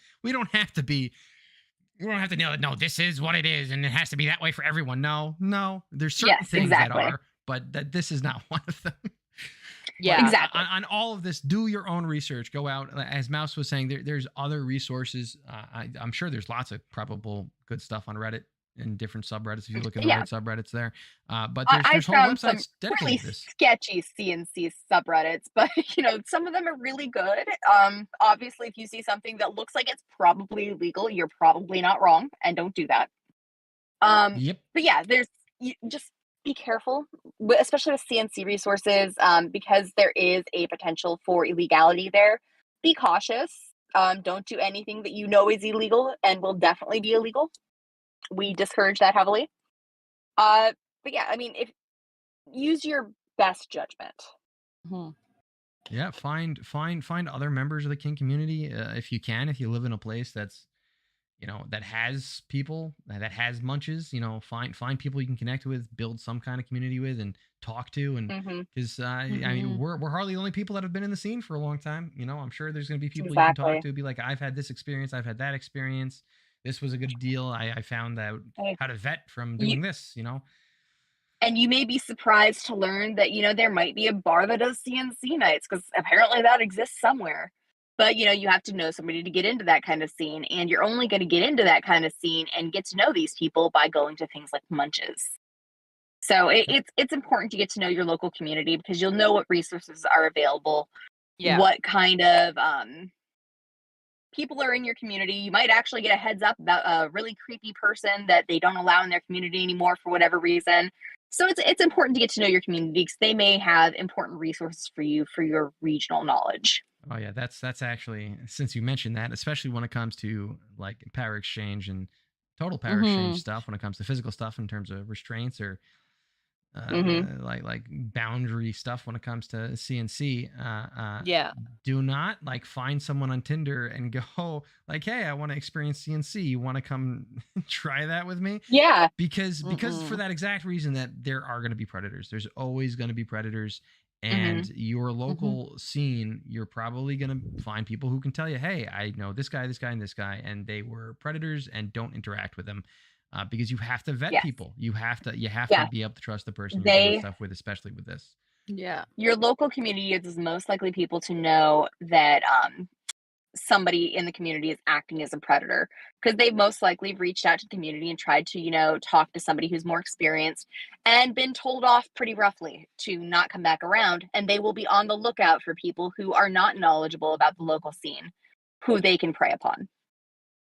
nail it. No, this is what it is, and it has to be that way for everyone. No, there's certain things that are, but this is not one of them. Yeah, exactly. On all of this, do your own research. Go out, as Mouse was saying. There's other resources. I'm sure there's lots of probable good stuff on Reddit and different subreddits. If you look at the right subreddits there, but there's whole websites dedicated really to this. Sketchy CNC subreddits, but some of them are really good. Obviously, if you see something that looks like it's probably illegal, you're probably not wrong, and don't do that. But yeah, just be careful, especially with CNC resources, because there is a potential for illegality there. Be cautious. Don't do anything that you know is illegal and will definitely be illegal. We discourage that heavily. But yeah, I mean, use your best judgment. Yeah, find other members of the kink community if you can. If you live in a place that's that has people, that has munches, find people you can connect with, build some kind of community with, and talk to. And because I mean, we're hardly the only people that have been in the scene for a long time. I'm sure there's going to be people you can talk to, be like, I've had this experience, I've had that experience. This was a good deal. I found out how to vet from doing this, And you may be surprised to learn that, there might be a bar that does CNC nights, because apparently that exists somewhere. But, you have to know somebody to get into that kind of scene. And you're only going to get into that kind of scene and get to know these people by going to things like munches. So it's important to get to know your local community, because you'll know what resources are available, what kind of people are in your community. You might actually get a heads up about a really creepy person that they don't allow in their community anymore for whatever reason. So it's important to get to know your community, because they may have important resources for you for your regional knowledge. Oh yeah, that's actually, since you mentioned that, especially when it comes to like power exchange and total power exchange stuff, when it comes to physical stuff in terms of restraints or like boundary stuff when it comes to CNC. Do not find someone on Tinder and go like, hey, I want to experience CNC. You want to come try that with me? Yeah. Because for that exact reason, that there are going to be predators. There's always going to be predators. And your local scene, you're probably going to find people who can tell you, hey, I know this guy, and this guy, and they were predators, and don't interact with them, because you have to vet people. You have to be able to trust the person you're doing stuff with, especially with this. Yeah. Your local community is most likely people to know that somebody in the community is acting as a predator, because they've most likely reached out to the community and tried to talk to somebody who's more experienced and been told off pretty roughly to not come back around, and they will be on the lookout for people who are not knowledgeable about the local scene, who they can prey upon.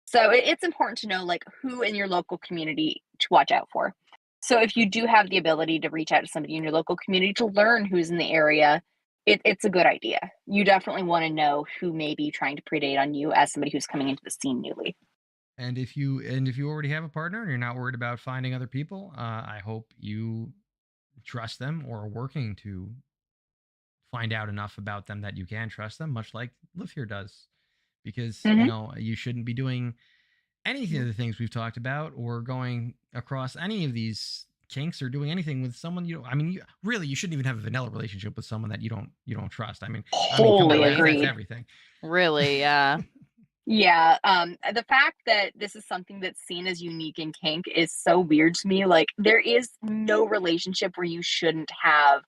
So it's important to know who in your local community to watch out for. So if you do have the ability to reach out to somebody in your local community to learn who's in the area, it's a good idea. You definitely want to know who may be trying to predate on you as somebody who's coming into the scene newly. And if you already have a partner and you're not worried about finding other people, I hope you trust them or are working to find out enough about them that you can trust them, much like Liv here does. Because you shouldn't be doing any of the things we've talked about, or going across any of these kinks, or doing anything with someone you shouldn't even have a vanilla relationship with someone that you don't trust. Totally agreed. That's everything. Really, yeah. Yeah. The fact that this is something that's seen as unique in kink is so weird to me. There is no relationship where you shouldn't have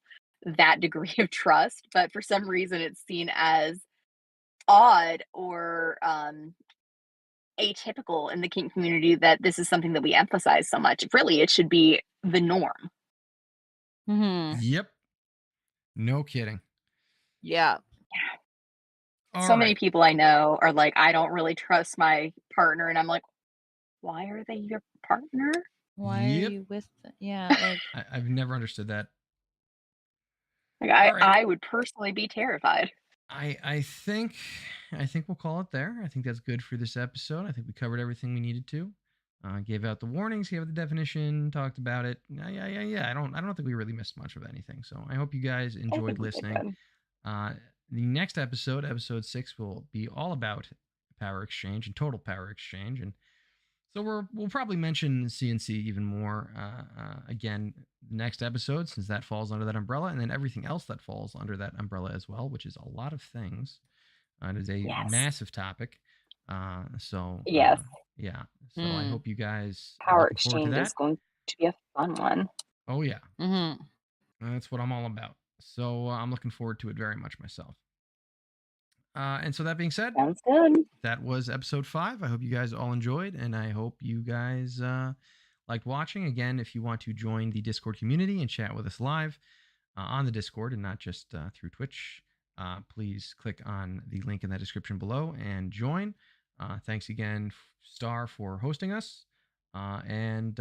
that degree of trust, but for some reason it's seen as odd or atypical in the kink community that this is something that we emphasize so much. Really, it should be the norm. Yep. No kidding. Yeah. So many people I know are like, I don't really trust my partner, and I'm like, why are they your partner? Why are you with them? Yeah. I've never understood that. I would personally be terrified. I think we'll call it there. I think that's good for this episode. I think we covered everything we needed to. Gave out the warnings, gave out the definition, talked about it. Yeah. I don't think we really missed much of anything. So I hope you guys enjoyed listening. The next episode, episode 6, will be all about power exchange and total power exchange, and so we'll probably mention CNC even more again next episode, since that falls under that umbrella, and then everything else that falls under that umbrella as well, which is a lot of things. It is a massive topic. So yes, yeah. So I hope you guys power exchange is going to be a fun one. Oh yeah, that's what I'm all about. So I'm looking forward to it very much myself. And so that being said, sounds good. That was episode 5. I hope you guys all enjoyed, and I hope you guys liked watching. Again, if you want to join the Discord community and chat with us live on the Discord and not just through Twitch, please click on the link in the description below and join. Thanks again, Star, for hosting us. And